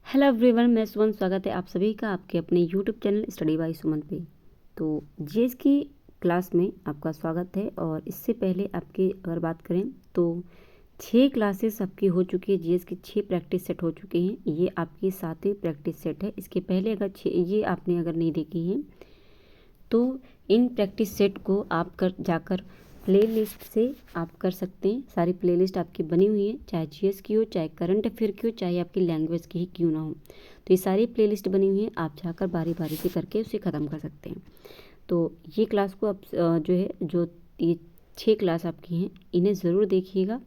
Hello everyone, मैं सुमन। स्वागत है आप सभी का आपके अपने यूट्यूब चैनल स्टडी बाय सुमन पे। तो जीएस की क्लास में आपका स्वागत है। और इससे पहले आपकी अगर बात करें तो 6 क्लासेस आपकी हो चुकी है। जीएस की 6 प्रैक्टिस सेट हो चुके हैं। ये आपकी 7वीं प्रैक्टिस सेट है। इसके पहले अगर ये आपने अगर नहीं देखी है तो इन प्रैक्टिस सेट को आप जाकर प्ले लिस्ट से आप कर सकते हैं। सारी प्ले लिस्ट आपकी बनी हुई है, चाहे जीएस की हो, चाहे करंट अफेयर की हो, चाहे आपकी लैंग्वेज की ही क्यों ना हो। तो ये सारी प्ले लिस्ट बनी हुई है, आप जाकर बारी बारी से करके उसे ख़त्म कर सकते हैं। तो ये क्लास को आप जो ये 6 क्लास आपकी हैं इन्हें ज़रूर देखिएगा।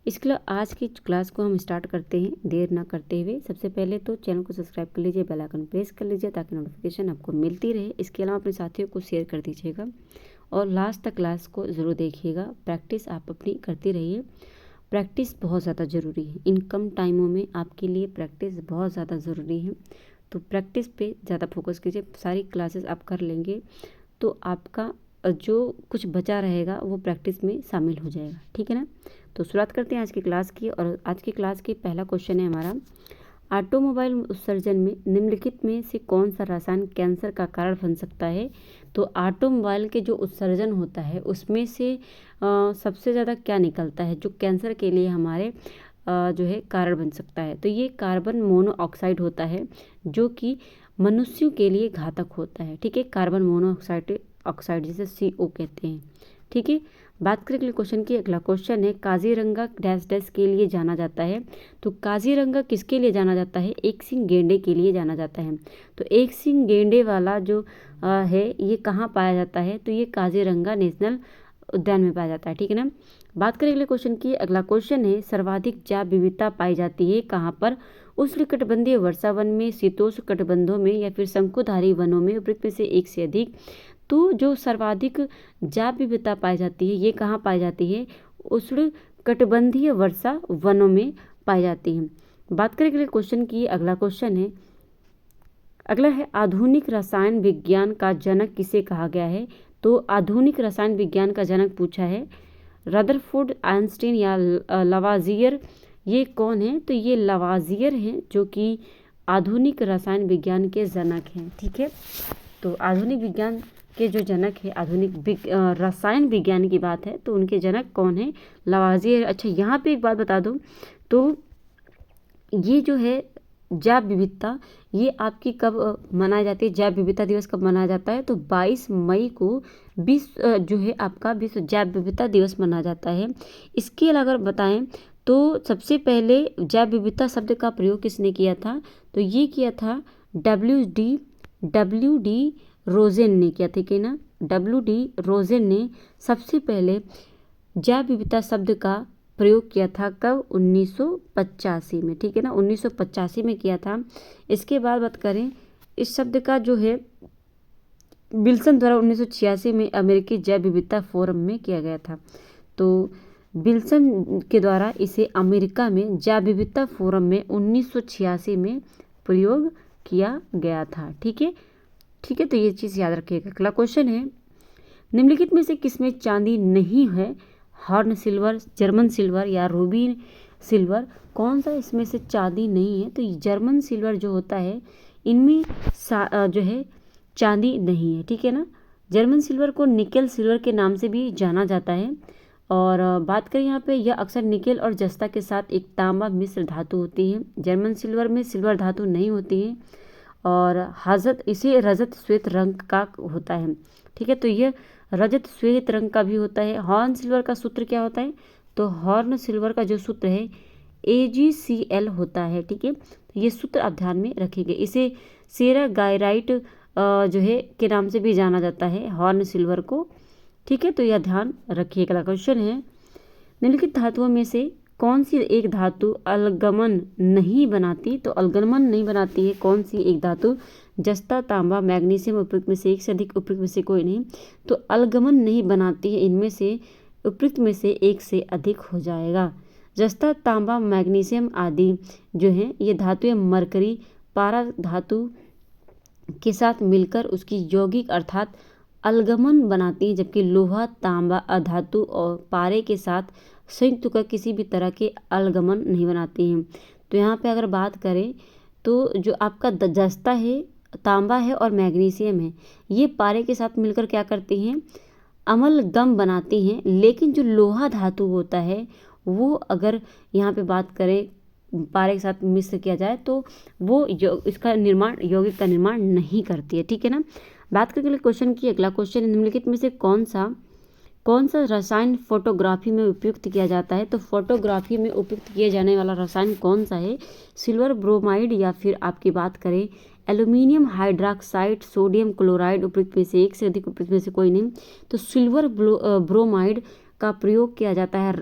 इसके लिए आज की क्लास को हम स्टार्ट करते हैं देर ना करते हुए। सबसे पहले तो चैनल को सब्सक्राइब कर लीजिए, बेल आइकन प्रेस कर लीजिए ताकि नोटिफिकेशन आपको मिलती रहे। इसके अलावा अपने साथियों को शेयर कर दीजिएगा और लास्ट तक क्लास को ज़रूर देखिएगा। प्रैक्टिस आप अपनी करती रहिए। प्रैक्टिस बहुत ज़्यादा ज़रूरी है। इन कम टाइमों में आपके लिए प्रैक्टिस बहुत ज़्यादा ज़रूरी है। तो प्रैक्टिस पे ज़्यादा फोकस कीजिए। सारी क्लासेस आप कर लेंगे तो आपका जो कुछ बचा रहेगा वो प्रैक्टिस में शामिल हो जाएगा। ठीक है ना। तो शुरुआत करते हैं आज की क्लास की। और आज की क्लास की पहला क्वेश्चन है हमारा, ऑटोमोबाइल उत्सर्जन में निम्नलिखित में से कौन सा रसायन कैंसर का कारण बन सकता है। तो ऑटोमोबाइल के जो उत्सर्जन होता है उसमें से सबसे ज़्यादा क्या निकलता है जो कैंसर के लिए हमारे जो है कारण बन सकता है। तो ये कार्बन मोनोऑक्साइड होता है जो कि मनुष्यों के लिए घातक होता है। ठीक है, कार्बन मोनोऑक्साइड जिसे CO कहते हैं। ठीक है, बात करें अगले क्वेश्चन की। अगला क्वेश्चन है, काजीरंगा डैश डैश के लिए जाना जाता है। तो काजीरंगा किसके लिए जाना जाता है? एक सींग गेंडे के लिए जाना जाता है। तो एक सींग गेंडे वाला जो है ये कहाँ पाया जाता है? तो ये काजीरंगा नेशनल उद्यान में पाया जाता है। ठीक है ना। बात करें अगले क्वेश्चन की। अगला क्वेश्चन है, सर्वाधिक जैव विविधता पाई जाती है कहाँ पर? उष्णकटिबंधीय वर्षा वन में, शीतोष्ण कटिबंधों में, या फिर शंकुधारी वनों में, उपरोक्त में से एक से अधिक। तो जो सर्वाधिक जैव विविधता पाई जाती है ये कहाँ पाई जाती है? उष्ण कटिबंधीय वर्षा वनों में पाई जाती है। बात करें अगले क्वेश्चन की। अगला क्वेश्चन है, अगला है, आधुनिक रसायन विज्ञान का जनक किसे कहा गया है? तो आधुनिक रसायन विज्ञान का जनक पूछा है, रदरफोर्ड, आइंस्टीन या लवाजियर। ये कौन है? तो ये लवाजियर हैं जो कि आधुनिक रसायन विज्ञान के जनक हैं। ठीक है, तो आधुनिक विज्ञान के जो जनक है, आधुनिक रसायन विज्ञान की बात है तो उनके जनक कौन है? लवाजियर। अच्छा, यहाँ पे एक बात बता दूं तो ये जो है जैव विविधता ये आपकी कब मनाई जाती है? जैव विविधता दिवस कब मनाया जाता है? तो 22 मई को विश्व जो है आपका विश्व जैव विविधता दिवस मनाया जाता है। इसके अलावा अगर बताएं तो सबसे पहले जैव विविधता शब्द का प्रयोग किसने किया था? तो ये किया था डब्ल्यू डी रोजेन ने किया था। ठीक है ना, डब्ल्यू.डी. रोजेन ने सबसे पहले जैव विविधता शब्द का प्रयोग किया था। कब? 1985 में। ठीक है ना, 1985 में किया था। इसके बाद बात करें, इस शब्द का जो है विल्सन द्वारा 1986 में अमेरिकी जैव विविधता फोरम में किया गया था। तो विल्सन के द्वारा इसे अमेरिका में जैव विविधता फोरम में 1986 में प्रयोग किया गया था। ठीक है, ठीक है, तो ये चीज़ याद रखिएगा। अगला क्वेश्चन है, निम्नलिखित में से किसमें चांदी नहीं है? हॉर्न सिल्वर, जर्मन सिल्वर या रूबी सिल्वर। कौन सा इसमें से चांदी नहीं है? तो जर्मन सिल्वर जो होता है इनमें जो है चांदी नहीं है। ठीक है ना, जर्मन सिल्वर को निकेल सिल्वर के नाम से भी जाना जाता है। और बात करें यहाँ पे, यह अक्सर निकेल और जस्ता के साथ एक तांबा मिश्र धातु होती है। जर्मन सिल्वर में सिल्वर धातु नहीं होती है और इसे रजत श्वेत रंग का होता है। ठीक है, तो यह रजत श्वेत रंग का भी होता है। हॉर्न सिल्वर का सूत्र क्या होता है? तो हॉर्न सिल्वर का जो सूत्र है AgCl होता है। ठीक है, तो ये सूत्र आप ध्यान में रखेंगे। इसे सेरा गायराइट जो है के नाम से भी जाना जाता है हॉर्न सिल्वर को। ठीक है, तो यह ध्यान रखिए। अगला क्वेश्चन है, निम्नलिखित धातुओं में से कौन सी एक धातु अलगमन नहीं बनाती? तो अलगमन नहीं बनाती है कौन सी एक धातु? जस्ता, तांबा, मैग्नीशियम, उपयुक्त में से एक से अधिक, उपयुक्त में से कोई नहीं। तो अलगमन नहीं बनाती है इनमें से उपयुक्त में से एक से अधिक हो जाएगा। जस्ता, तांबा, मैग्नीशियम आदि जो हैं ये धातुएं मरकरी पारा धातु के साथ मिलकर उसकी यौगिक अर्थात अलगमन बनाती हैं, जबकि लोहा, तांबा, अधातु और पारे के साथ संयुक्त होकर किसी भी तरह के अलगमन नहीं बनाती हैं। तो यहाँ पे अगर बात करें तो जो आपका जस्ता है, तांबा है और मैग्नीशियम है, ये पारे के साथ मिलकर क्या करती हैं, अमलगम बनाती हैं। लेकिन जो लोहा धातु होता है वो अगर यहाँ पे बात करें पारे के साथ मिश्र किया जाए तो वो इसका निर्माण, यौगिक का निर्माण नहीं करती है। ठीक है ना। बात करके क्वेश्चन की अगला क्वेश्चन, निम्नलिखित में से कौन सा रसायन फोटोग्राफी में उपयुक्त किया जाता है। तो फोटोग्राफी में उपयुक्त किया जाने वाला रसायन कौन सा है, सिल्वर ब्रोमाइड या फिर आपकी बात करें एल्यूमिनियम हाइड्रॉक्साइड, सोडियम क्लोराइड, उपयुक्त में से एक से अधिक, उपयुक्त में से कोई नहीं। तो सिल्वर ब्रोमाइड का प्रयोग किया जाता है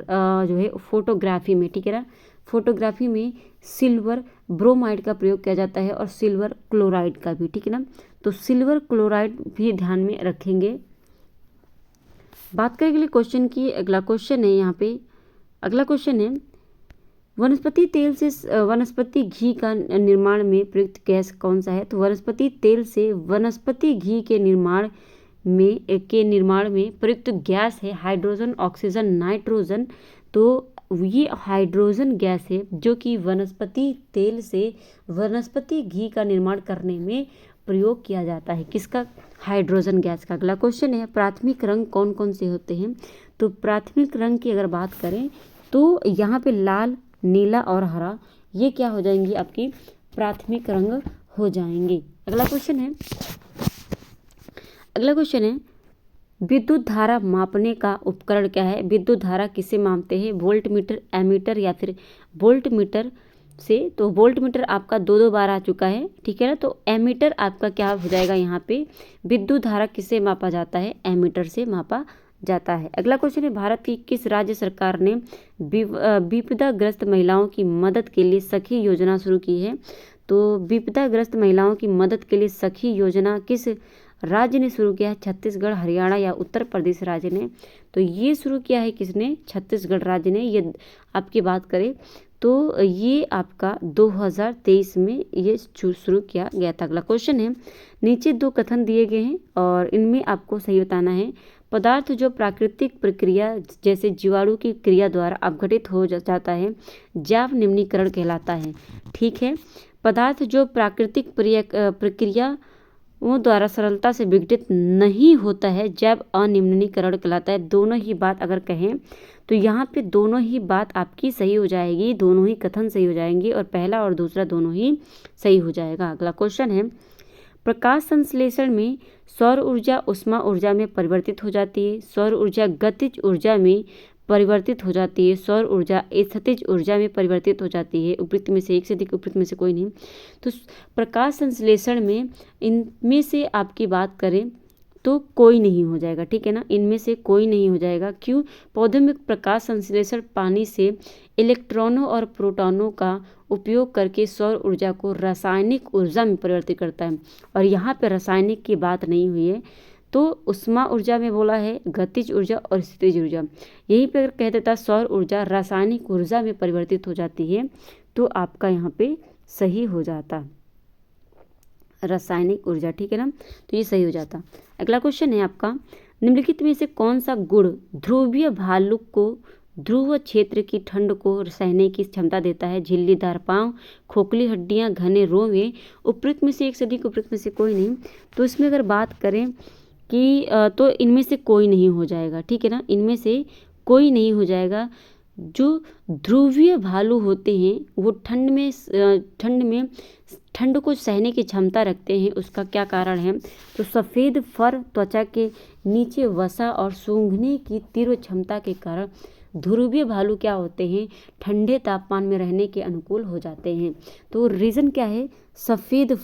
जो है फोटोग्राफी में। ठीक है ना। फोटोग्राफी में सिल्वर ब्रोमाइड का प्रयोग किया जाता है और सिल्वर क्लोराइड का भी। ठीक है ना। तो सिल्वर क्लोराइड भी ध्यान में रखेंगे। बात करें अगले क्वेश्चन की, अगला क्वेश्चन है यहाँ पे, अगला क्वेश्चन है वनस्पति तेल से वनस्पति घी का निर्माण में प्रयुक्त गैस कौन सा है। तो वनस्पति तेल से वनस्पति घी के निर्माण में प्रयुक्त गैस है हाइड्रोजन, ऑक्सीजन, नाइट्रोजन। तो ये हाइड्रोजन गैस है जो कि वनस्पति तेल से वनस्पति घी का निर्माण करने में प्रयोग किया जाता है। किसका, हाइड्रोजन गैस का। अगला क्वेश्चन है प्राथमिक रंग कौन कौन से होते हैं। तो प्राथमिक रंग की अगर बात करें तो यहाँ पे लाल, नीला और हरा, ये क्या हो जाएंगी, आपकी प्राथमिक रंग हो जाएंगे। अगला क्वेश्चन है विद्युत धारा मापने का उपकरण क्या है। विद्युत धारा किसे मापते हैं, वोल्ट मीटर, एमीटर या फिर वोल्ट मीटर से। तो वोल्ट मीटर आपका दो बार आ चुका है। ठीक है ना। तो एमीटर आपका क्या हो जाएगा, यहाँ पे विद्युत धारा किससे मापा जाता है, एमीटर से मापा जाता है। अगला क्वेश्चन है भारत की किस राज्य सरकार ने विपदाग्रस्त महिलाओं की मदद के लिए सखी योजना शुरू की है। तो विपदाग्रस्त महिलाओं की मदद के लिए सखी योजना किस राज्य ने शुरू किया है, छत्तीसगढ़, हरियाणा या उत्तर प्रदेश राज्य ने। तो ये शुरू किया है किसने, छत्तीसगढ़ राज्य ने। ये आपकी बात करें तो ये आपका 2023 में ये शुरू किया गया था। अगला क्वेश्चन है नीचे दो कथन दिए गए हैं और इनमें आपको सही बताना है। पदार्थ जो प्राकृतिक प्रक्रिया जैसे जीवाणु की क्रिया द्वारा अपघटित हो जाता है जैव निम्नीकरण कहलाता है। ठीक है। पदार्थ जो प्राकृतिक प्रक्रियाओं द्वारा सरलता से विघटित नहीं होता है जैव अनिम्नीकरण कहलाता है। दोनों ही बात अगर कहें तो यहाँ पे दोनों ही बात आपकी सही हो जाएगी, दोनों ही कथन सही हो जाएंगे और पहला और दूसरा दोनों ही सही हो जाएगा। अगला क्वेश्चन है प्रकाश संश्लेषण में सौर ऊर्जा उष्मा ऊर्जा में परिवर्तित हो जाती है, सौर ऊर्जा गतिज ऊर्जा में परिवर्तित हो जाती है, सौर ऊर्जा स्थितिज ऊर्जा में परिवर्तित हो जाती है। उपयुक्त में से एक से अधिक, उपयुक्त में से कोई नहीं। तो प्रकाश संश्लेषण में इनमें से आपकी बात करें तो कोई नहीं हो जाएगा। ठीक है ना। इनमें से कोई नहीं हो जाएगा। क्यों, पौधों में प्रकाश संश्लेषण पानी से इलेक्ट्रॉनों और प्रोटॉनों का उपयोग करके सौर ऊर्जा को रासायनिक ऊर्जा में परिवर्तित करता है। और यहाँ पे रासायनिक की बात नहीं हुई है। तो उष्मा ऊर्जा में बोला है गतिज ऊर्जा और स्थितिज ऊर्जा। यहीं पे अगर कह देता सौर ऊर्जा रासायनिक ऊर्जा में परिवर्तित हो जाती है तो आपका यहाँ पे सही हो जाता रासायनिक ऊर्जा। ठीक है ना। तो ये सही हो जाता। अगला क्वेश्चन है आपका निम्नलिखित में से कौन सा गुण ध्रुवीय भालुक को ध्रुव क्षेत्र की ठंड को सहने की क्षमता देता है। झिल्लीदार पांव, खोखली हड्डियां, घने रोंवे। उपयुक्त में से एक से अधिक, उपयुक्त में से कोई नहीं। तो इसमें अगर बात करें कि तो इनमें से कोई नहीं हो जाएगा। ठीक है ना। इनमें से कोई नहीं हो जाएगा। जो ध्रुवीय भालू होते हैं वो ठंड को सहने की क्षमता रखते हैं। उसका क्या कारण है, तो सफ़ेद फर, त्वचा के नीचे वसा और सूंघने की तीव्र क्षमता के कारण ध्रुवीय भालू क्या होते हैं, ठंडे तापमान में रहने के अनुकूल हो जाते हैं। तो रीज़न क्या है, सफ़ेद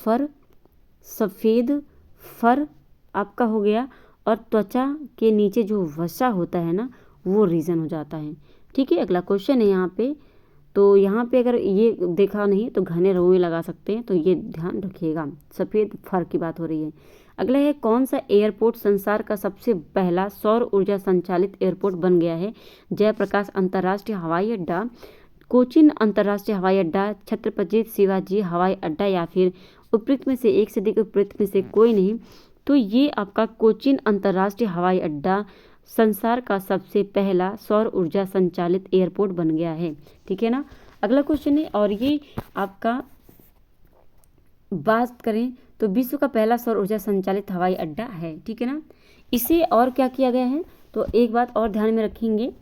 फर आपका हो गया और त्वचा के नीचे जो वसा होता है ना, वो रीज़न हो जाता है। ठीक है। अगला क्वेश्चन है यहाँ पे, तो यहाँ पे अगर ये देखा नहीं तो घने रोए लगा सकते हैं, तो ये ध्यान रखिएगा। सफ़ेद फर की बात हो रही है। अगला है कौन सा एयरपोर्ट संसार का सबसे पहला सौर ऊर्जा संचालित एयरपोर्ट बन गया है। जयप्रकाश अंतर्राष्ट्रीय हवाई अड्डा, कोचीन अंतर्राष्ट्रीय हवाई अड्डा, छत्रपति शिवाजी हवाई अड्डा या फिर उपयुक्त में से एक से अधिक, उपयुक्त में से कोई नहीं। तो ये आपका कोचीन अंतर्राष्ट्रीय हवाई अड्डा संसार का सबसे पहला सौर ऊर्जा संचालित एयरपोर्ट बन गया है। ठीक है ना। अगला क्वेश्चन है और ये आपका बात करें तो विश्व का पहला सौर ऊर्जा संचालित हवाई अड्डा है, ठीक है ना। इसे और क्या किया गया है, तो एक बात और ध्यान में रखेंगे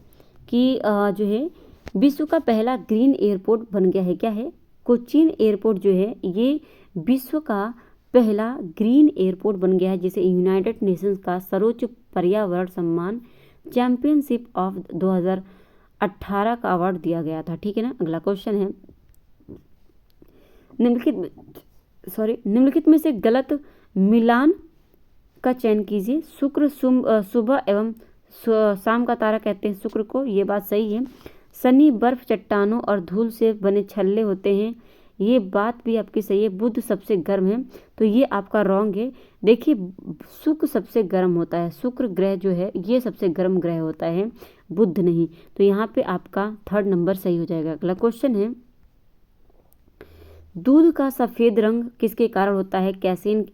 कि जो है विश्व का पहला ग्रीन एयरपोर्ट बन गया है। क्या है, कोचीन एयरपोर्ट जो है ये विश्व का पहला ग्रीन एयरपोर्ट बन गया है, जिसे यूनाइटेड नेशंस का सर्वोच्च पर्यावरण सम्मान चैंपियनशिप ऑफ 2018 का अवार्ड दिया गया था, ठीक है ना। अगला क्वेश्चन है, निम्नलिखित में से गलत मिलान का चयन कीजिए। शुक्र सुबह एवं शाम का तारा कहते हैं शुक्र को, ये बात सही है। शनि बर्फ, चट्टानों और धूल से बने छल्ले होते हैं, ये बात भी आपकी सही है। बुध सबसे गर्म है, तो ये आपका रॉन्ग है। देखिए शुक्र सबसे गर्म होता है, शुक्र ग्रह जो है ये सबसे गर्म ग्रह होता है, बुध नहीं। तो यहाँ पे आपका 3rd नंबर सही हो जाएगा। अगला क्वेश्चन है, दूध का सफ़ेद रंग किसके कारण होता है? कैसीन,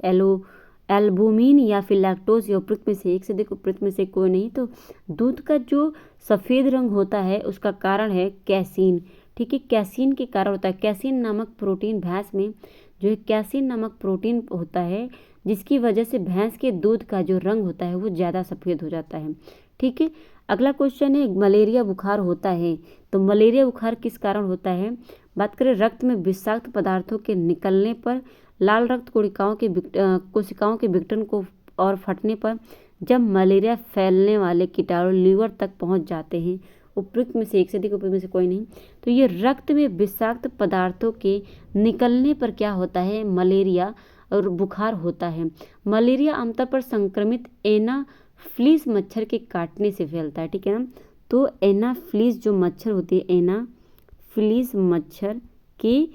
एल्बुमिन या फिर लैक्टोज, या उपयुक्त में से एक से। देखो उपयुक्त में से कोई नहीं, तो दूध का जो सफ़ेद रंग होता है उसका कारण है कैसीन, ठीक है। कैसीन के कारण होता है। कैसीन नामक प्रोटीन भैंस में जो है कैसीन नामक प्रोटीन होता है, जिसकी वजह से भैंस के दूध का जो रंग होता है वो ज़्यादा सफ़ेद हो जाता है, ठीक है। अगला क्वेश्चन है, मलेरिया बुखार होता है, तो मलेरिया बुखार किस कारण होता है? बात करें रक्त में विषाक्त पदार्थों के निकलने पर, लाल रक्त कोशिकाओं के विघटन को और फटने पर, जब मलेरिया फैलने वाले कीटाणु लीवर तक पहुंच जाते हैं। उपयुक्त में से एक से अधिक, उपयुक्त में से कोई नहीं। तो ये रक्त में विषाक्त पदार्थों के निकलने पर क्या होता है? मलेरिया और बुखार होता है। मलेरिया आमतौर पर संक्रमित एनाफ्लीज मच्छर के काटने से फैलता है, ठीक है ना। तो एनाफ्लीज जो मच्छर होती है, एनाफ्लीज मच्छर के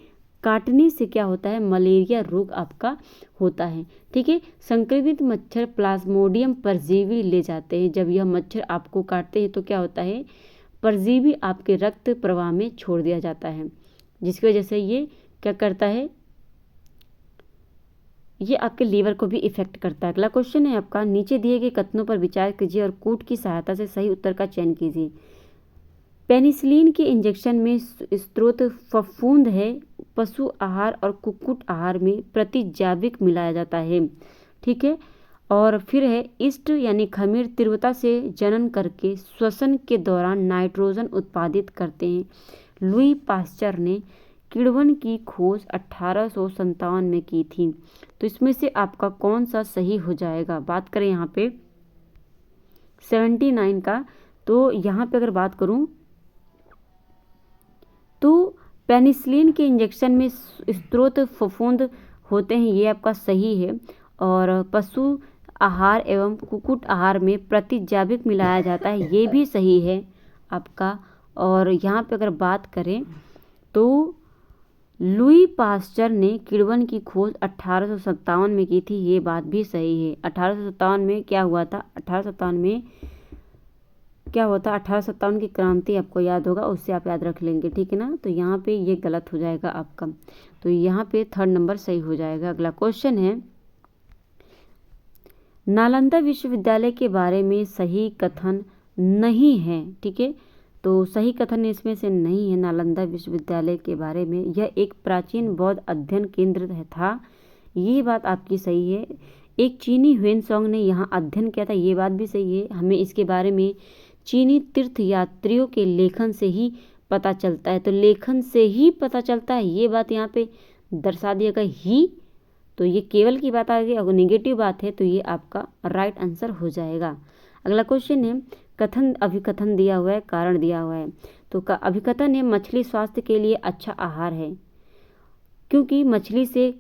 काटने से क्या होता है? मलेरिया रोग आपका होता है, ठीक है। संक्रमित मच्छर प्लाज्मोडियम परजीवी ले जाते हैं। जब यह मच्छर आपको काटते हैं तो क्या होता है? परजीवी आपके रक्त प्रवाह में छोड़ दिया जाता है, जिसकी वजह से ये क्या करता है? ये आपके लीवर को भी इफेक्ट करता है। अगला क्वेश्चन है आपका, नीचे दिए गए कथनों पर विचार कीजिए और कूट की सहायता से सही उत्तर का चयन कीजिए। पेनिसिलिन के इंजेक्शन में स्रोत फफूंद है, पशु आहार और कुक्कुट आहार में प्रतिजैविक मिलाया जाता है, ठीक है। और फिर है ईस्ट यानी खमीर तीव्रता से जनन करके श्वसन के दौरान नाइट्रोजन उत्पादित करते हैं। लुई पास्चर ने किण्वन की खोज 1857 में की थी। तो इसमें से आपका कौन सा सही हो जाएगा? बात करें यहाँ पे 79 का, तो यहाँ पे अगर बात करूँ तो पेनिसिलिन के इंजेक्शन में स्रोत फफूंद होते हैं, ये आपका सही है। और पशु आहार एवं कुक्कुट आहार में प्रतिजैविक मिलाया जाता है, ये भी सही है आपका। और यहाँ पे अगर बात करें तो लुई पास्चर ने किण्वन की खोज 1857 में की थी, ये बात भी सही है। 1857 में क्या हुआ था? 1857 में क्या हुआ था? 1857 की क्रांति आपको याद होगा, उससे आप याद रख लेंगे, ठीक है ना। तो यहाँ पे ये गलत हो जाएगा आपका, तो यहाँ पे 3rd नंबर सही हो जाएगा। अगला क्वेश्चन है, नालंदा विश्वविद्यालय के बारे में सही कथन नहीं है, ठीक है। तो सही कथन इसमें से नहीं है नालंदा विश्वविद्यालय के बारे में। यह एक प्राचीन बौद्ध अध्ययन केंद्र था, ये बात आपकी सही है। एक चीनी ह्वेनसांग ने यहाँ अध्ययन किया था, ये बात भी सही है। हमें इसके बारे में चीनी तीर्थयात्रियों के लेखन से ही पता चलता है, तो लेखन से ही पता चलता है, ये बात यहाँ पे दर्शा दिया गया ही, तो ये केवल की बात आ गई। अगर नेगेटिव बात है तो ये आपका राइट आंसर हो जाएगा। अगला क्वेश्चन है, कथन अभिकथन दिया हुआ है, कारण दिया हुआ है। तो अभिकथन है, मछली स्वास्थ्य के लिए अच्छा आहार है, क्योंकि मछली से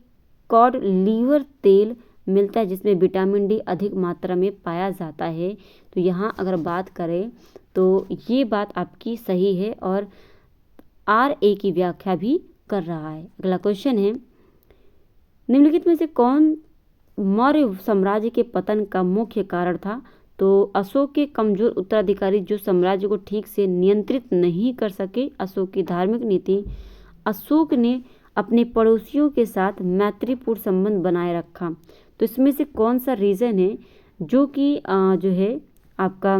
कॉड लीवर तेल मिलता है, जिसमें विटामिन डी अधिक मात्रा में पाया जाता है। तो यहाँ अगर बात करें तो ये बात आपकी सही है, और RA की व्याख्या भी कर रहा है। अगला क्वेश्चन है, निम्नलिखित में से कौन मौर्य साम्राज्य के पतन का मुख्य कारण था? तो अशोक के कमजोर उत्तराधिकारी जो साम्राज्य को ठीक से नियंत्रित नहीं कर सके, अशोक की धार्मिक नीति, अशोक ने अपने पड़ोसियों के साथ मैत्रीपूर्ण संबंध बनाए रखा। तो इसमें से कौन सा रीज़न है जो कि जो है आपका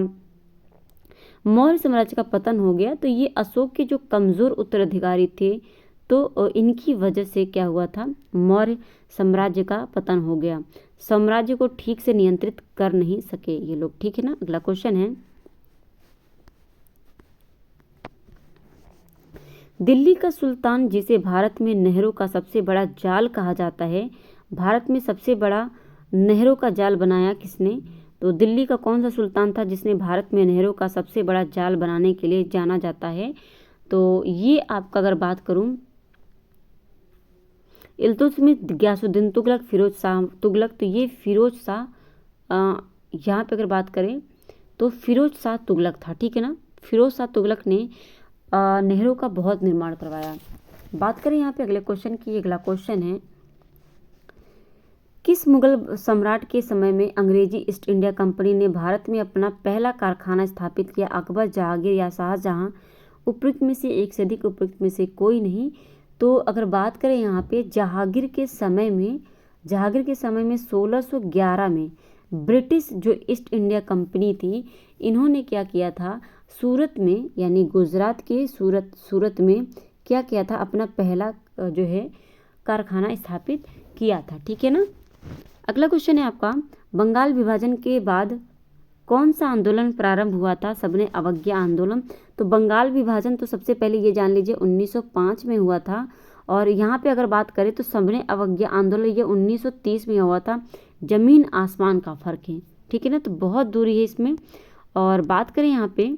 मौर्य साम्राज्य का पतन हो गया? तो ये अशोक के जो कमज़ोर उत्तराधिकारी थे, तो इनकी वजह से क्या हुआ था, मौर्य साम्राज्य का पतन हो गया। साम्राज्य को ठीक से नियंत्रित कर नहीं सके ये लोग, ठीक है ना। अगला क्वेश्चन है, दिल्ली का सुल्तान जिसे भारत में नहरों का सबसे बड़ा जाल कहा जाता है, भारत में सबसे बड़ा नहरों का जाल बनाया किसने? तो दिल्ली का कौन सा सुल्तान था जिसने भारत में नहरों का सबसे बड़ा जाल बनाने के लिए जाना जाता है? तो ये आपका अगर बात करूं, इल्तुतमिश, गयासुद्दीन तुगलक, फिरोज शाह तुगलक। तो ये फिरोज शाह, यहाँ पे अगर बात करें तो फिरोज शाह तुगलक था, ठीक है ना। फिरोज शाह तुगलक ने नहरों का बहुत निर्माण करवाया। बात करें यहाँ पे अगले क्वेश्चन की, अगला क्वेश्चन है, किस मुगल सम्राट के समय में अंग्रेजी ईस्ट इंडिया कंपनी ने भारत में अपना पहला कारखाना स्थापित किया? अकबर, जहांगीर या शाहजहां? उपयुक्त में से एक से अधिक, उपयुक्त में से कोई नहीं। तो अगर बात करें यहाँ पे जहांगीर के समय में 1611 में ब्रिटिश जो ईस्ट इंडिया कंपनी थी, इन्होंने क्या किया था, सूरत में यानी गुजरात के सूरत में क्या किया था, अपना पहला जो है कारखाना स्थापित किया था, ठीक है ना। अगला क्वेश्चन है आपका, बंगाल विभाजन के बाद कौन सा आंदोलन प्रारंभ हुआ था? सबने अवज्ञा आंदोलन। तो बंगाल विभाजन तो सबसे पहले ये जान लीजिए 1905 में हुआ था, और यहाँ पे अगर बात करें तो सबने अवज्ञा आंदोलन ये 1930 में हुआ था। जमीन आसमान का फर्क है, ठीक है ना, तो बहुत दूरी है इसमें। और बात करें यहाँ पे,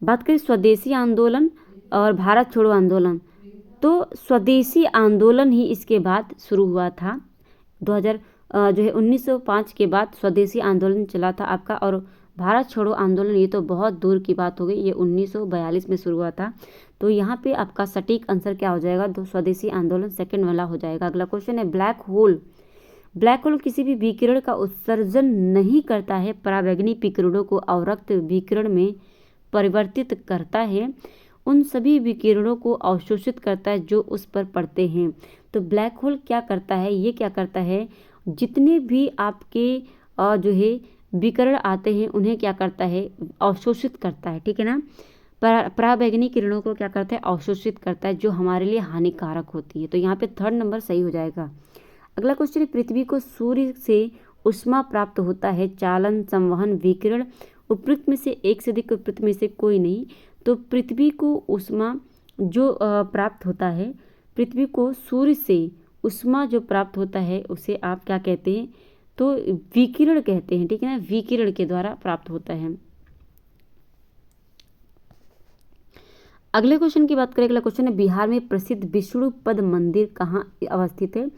बात करें स्वदेशी आंदोलन और भारत छोड़ो आंदोलन, तो स्वदेशी आंदोलन ही इसके बाद शुरू हुआ था। 1905 के बाद स्वदेशी आंदोलन चला था आपका, और भारत छोड़ो आंदोलन ये तो बहुत दूर की बात हो गई, ये 1942 में शुरू हुआ था। तो यहाँ पे आपका सटीक आंसर क्या हो जाएगा, तो स्वदेशी आंदोलन सेकंड वाला हो जाएगा। अगला क्वेश्चन है, ब्लैक होल। ब्लैक होल किसी भी विकिरण का उत्सर्जन नहीं करता है, पराबैंगनी विकिरणों को अवरक्त विकिरण में परिवर्तित करता है, उन सभी विकिरणों को अवशोषित करता है जो उस पर पड़ते हैं। तो ब्लैक होल क्या करता है, ये क्या करता है, जितने भी आपके जो है विकिरण आते हैं उन्हें क्या करता है, अवशोषित करता है, ठीक है ना। पराबैंगनी किरणों को क्या करता है, अवशोषित करता है, जो हमारे लिए हानिकारक होती है। तो यहाँ पे थर्ड नंबर सही हो जाएगा। अगला क्वेश्चन है, पृथ्वी को सूर्य से उष्मा प्राप्त होता है, चालन, संवहन, विकिरण। उपयुक्त में से एक से अधिक, उपयुक्त में से कोई नहीं। तो पृथ्वी को उष्मा जो प्राप्त होता है, पृथ्वी को सूर्य से उष्मा जो प्राप्त होता है उसे आप क्या कहते हैं, तो विकिरण कहते हैं, ठीक है ना, विकिरण के द्वारा प्राप्त होता है। अगले क्वेश्चन की बात करें, अगला क्वेश्चन है, बिहार में प्रसिद्ध विष्णुपद मंदिर कहाँ अवस्थित है?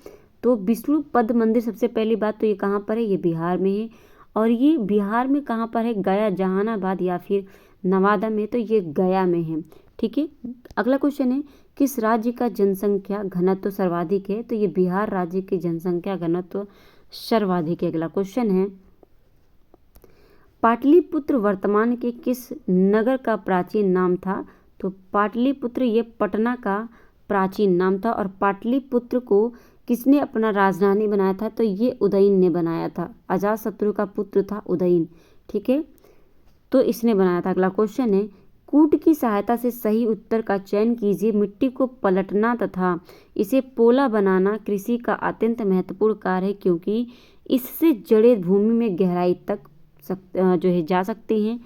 तो विष्णुपद मंदिर सबसे पहली बात तो ये कहाँ पर है, ये बिहार में है। और ये बिहार में कहाँ पर है, गया, जहानाबाद या फिर नवादा में? तो ये गया में है, ठीक है। अगला क्वेश्चन है, किस राज्य का जनसंख्या घनत्व सर्वाधिक है? तो ये बिहार राज्य की जनसंख्या घनत्व सर्वाधिक है। अगला क्वेश्चन है, पाटलिपुत्र वर्तमान के किस नगर का प्राचीन नाम था? तो पाटलिपुत्र ये पटना का प्राचीन नाम था, और पाटलिपुत्र को किसने अपना राजधानी बनाया था? तो ये उदयन ने बनाया था, अजातशत्रु का पुत्र था उदयन, ठीक है, तो इसने बनाया था। अगला क्वेश्चन है, कूट की सहायता से सही उत्तर का चयन कीजिए। मिट्टी को पलटना तथा इसे पोला बनाना कृषि का अत्यंत महत्वपूर्ण कार्य है, क्योंकि इससे जड़ें भूमि में गहराई तक जो है जा सकती हैं।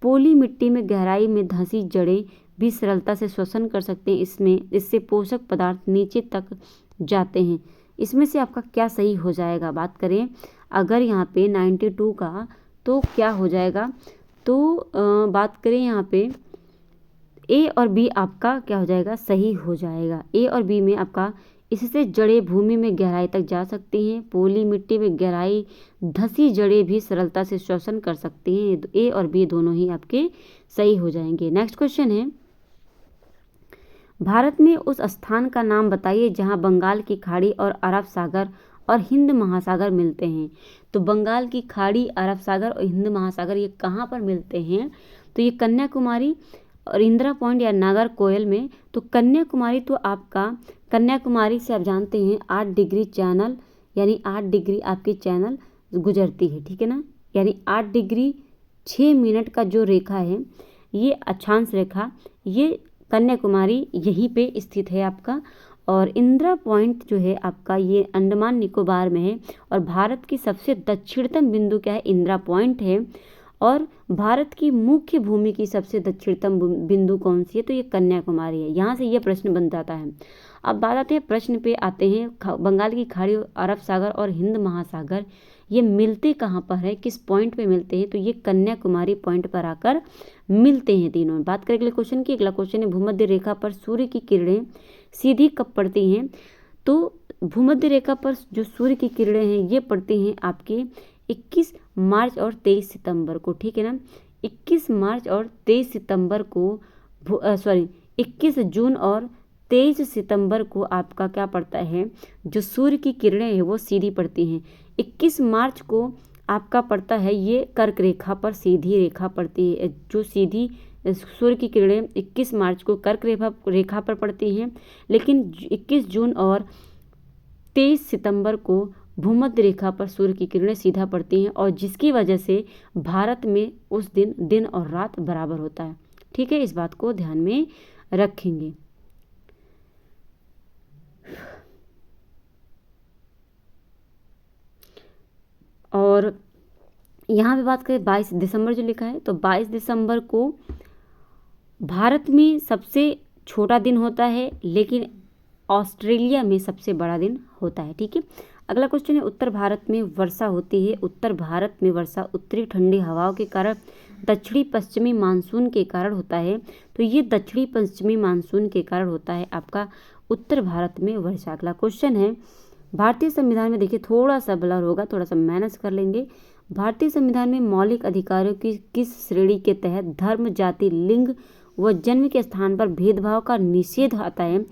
पोली मिट्टी में गहराई में धंसी जड़ें भी सरलता से श्वसन कर सकते हैं, इससे पोषक पदार्थ नीचे तक जाते हैं। इसमें से आपका क्या सही हो जाएगा? बात करें अगर यहाँ पे 92 का, तो क्या हो जाएगा, तो बात करें यहाँ पे ए और बी आपका क्या हो जाएगा, सही हो जाएगा। ए और बी में आपका, इससे जड़ें भूमि में गहराई तक जा सकती हैं, पोली मिट्टी में गहराई धंसी जड़ें भी सरलता से श्वसन कर सकती हैं। ए और बी दोनों ही आपके सही हो जाएंगे। नेक्स्ट क्वेश्चन है, भारत में उस स्थान का नाम बताइए जहां बंगाल की खाड़ी और अरब सागर और हिंद महासागर मिलते हैं। तो बंगाल की खाड़ी, अरब सागर और हिंद महासागर ये कहाँ पर मिलते हैं? तो ये कन्याकुमारी और इंदिरा पॉइंट या नागरकोइल में। तो कन्याकुमारी, तो आपका कन्याकुमारी से आप जानते हैं 8 डिग्री चैनल, यानी 8 डिग्री आपकी चैनल गुजरती है, ठीक है ना, यानी 8 डिग्री 6 मिनट का जो रेखा है, ये अक्षांश रेखा, ये कन्याकुमारी यहीं पे स्थित है आपका। और इंदिरा पॉइंट जो है आपका ये अंडमान निकोबार में है। और भारत की सबसे दक्षिणतम बिंदु क्या है? इंदिरा पॉइंट है। और भारत की मुख्य भूमि की सबसे दक्षिणतम बिंदु कौन सी है? तो ये कन्याकुमारी है। यहाँ से ये प्रश्न बन जाता है। अब बात आते हैं प्रश्न पे आते हैं, बंगाल की खाड़ी, अरब सागर और हिंद महासागर ये मिलते कहाँ पर है, किस पॉइंट पे मिलते हैं? तो ये कन्याकुमारी पॉइंट पर आकर मिलते हैं तीनों में। बात करें अगले क्वेश्चन की। अगला क्वेश्चन है, भूमध्य रेखा पर सूर्य की किरणें सीधी कब पड़ती हैं? तो भूमध्य रेखा पर जो सूर्य की किरणें हैं ये पड़ती हैं आपके 21 मार्च और 23 सितंबर को, ठीक है ना। 21 मार्च और 23 सितंबर को 21 जून और 23 सितंबर को आपका क्या पड़ता है, जो सूर्य की किरणें हैं वो सीधी पड़ती हैं। 21 मार्च को आपका पड़ता है ये कर्क रेखा पर सीधी रेखा पड़ती है, जो सीधी सूर्य की किरणें 21 मार्च को कर्क रेखा पर पड़ती हैं। लेकिन 21 जून और 23 सितंबर को भूमध्य रेखा पर सूर्य की किरणें सीधा पड़ती हैं, और जिसकी वजह से भारत में उस दिन दिन और रात बराबर होता है, ठीक है। इस बात को ध्यान में रखेंगे। और यहाँ पे बात करें 22 दिसंबर जो लिखा है, तो 22 दिसंबर को भारत में सबसे छोटा दिन होता है, लेकिन ऑस्ट्रेलिया में सबसे बड़ा दिन होता है, ठीक है। अगला क्वेश्चन है, उत्तर भारत में वर्षा होती है। उत्तर भारत में वर्षा उत्तरी ठंडी हवाओं के कारण दक्षिणी पश्चिमी मानसून के कारण होता है। तो ये दक्षिणी पश्चिमी मानसून के कारण होता है आपका उत्तर भारत में वर्षा। अगला क्वेश्चन है, भारतीय संविधान में, देखिए थोड़ा सा ब्लर होगा, थोड़ा सा मेहनत कर लेंगे। भारतीय संविधान में मौलिक अधिकारों की किस श्रेणी के तहत धर्म, जाति, लिंग व जन्म के स्थान पर भेदभाव का निषेध आता है?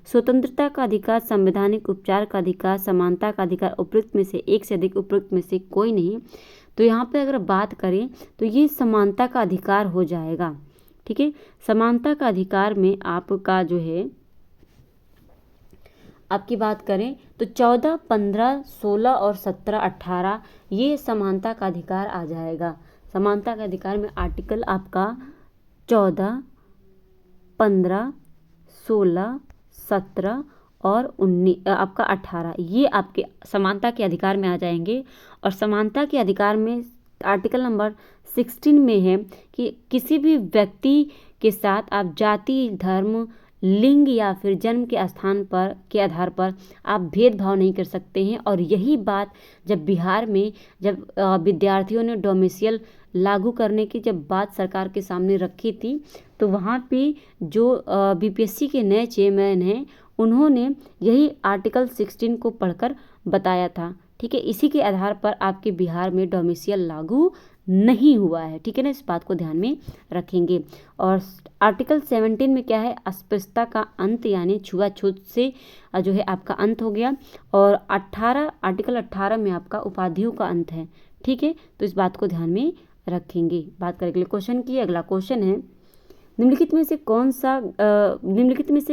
स्वतंत्रता का अधिकार, संवैधानिक उपचार का अधिकार, समानता का अधिकार, उपयुक्त में से एक से अधिक, उपयुक्त में से कोई नहीं। तो यहाँ पे अगर बात करें तो ये समानता का अधिकार हो जाएगा, ठीक है। समानता का अधिकार में आपका जो है, आपकी बात करें तो 14, 15, 16 और 17, 18 ये समानता का अधिकार आ जाएगा। समानता का अधिकार में आर्टिकल आपका 14, 15, 16, 17 और 19 आपका 18 ये आपके समानता के अधिकार में आ जाएंगे। और समानता के अधिकार में आर्टिकल नंबर 16 में है कि किसी भी व्यक्ति के साथ आप जाति, धर्म, लिंग या फिर जन्म के स्थान पर के आधार पर आप भेदभाव नहीं कर सकते हैं। और यही बात जब बिहार में जब विद्यार्थियों ने डोमिसाइल लागू करने की जब बात सरकार के सामने रखी थी, तो वहाँ पे जो बीपीएससी के नए चेयरमैन हैं उन्होंने यही आर्टिकल 16 को पढ़कर बताया था, ठीक है। इसी के आधार पर आपके बिहार में डोमिसाइल लागू नहीं हुआ है, ठीक है ना। इस बात को ध्यान में रखेंगे। और आर्टिकल 17 में क्या है, अस्पृश्यता का अंत, यानी छुआछूत से जो है आपका अंत हो गया। और आर्टिकल 18 में आपका उपाधियों का अंत है, ठीक है। तो इस बात को ध्यान में रखेंगे। बात करें अगले क्वेश्चन की। अगला क्वेश्चन है, निम्नलिखित में से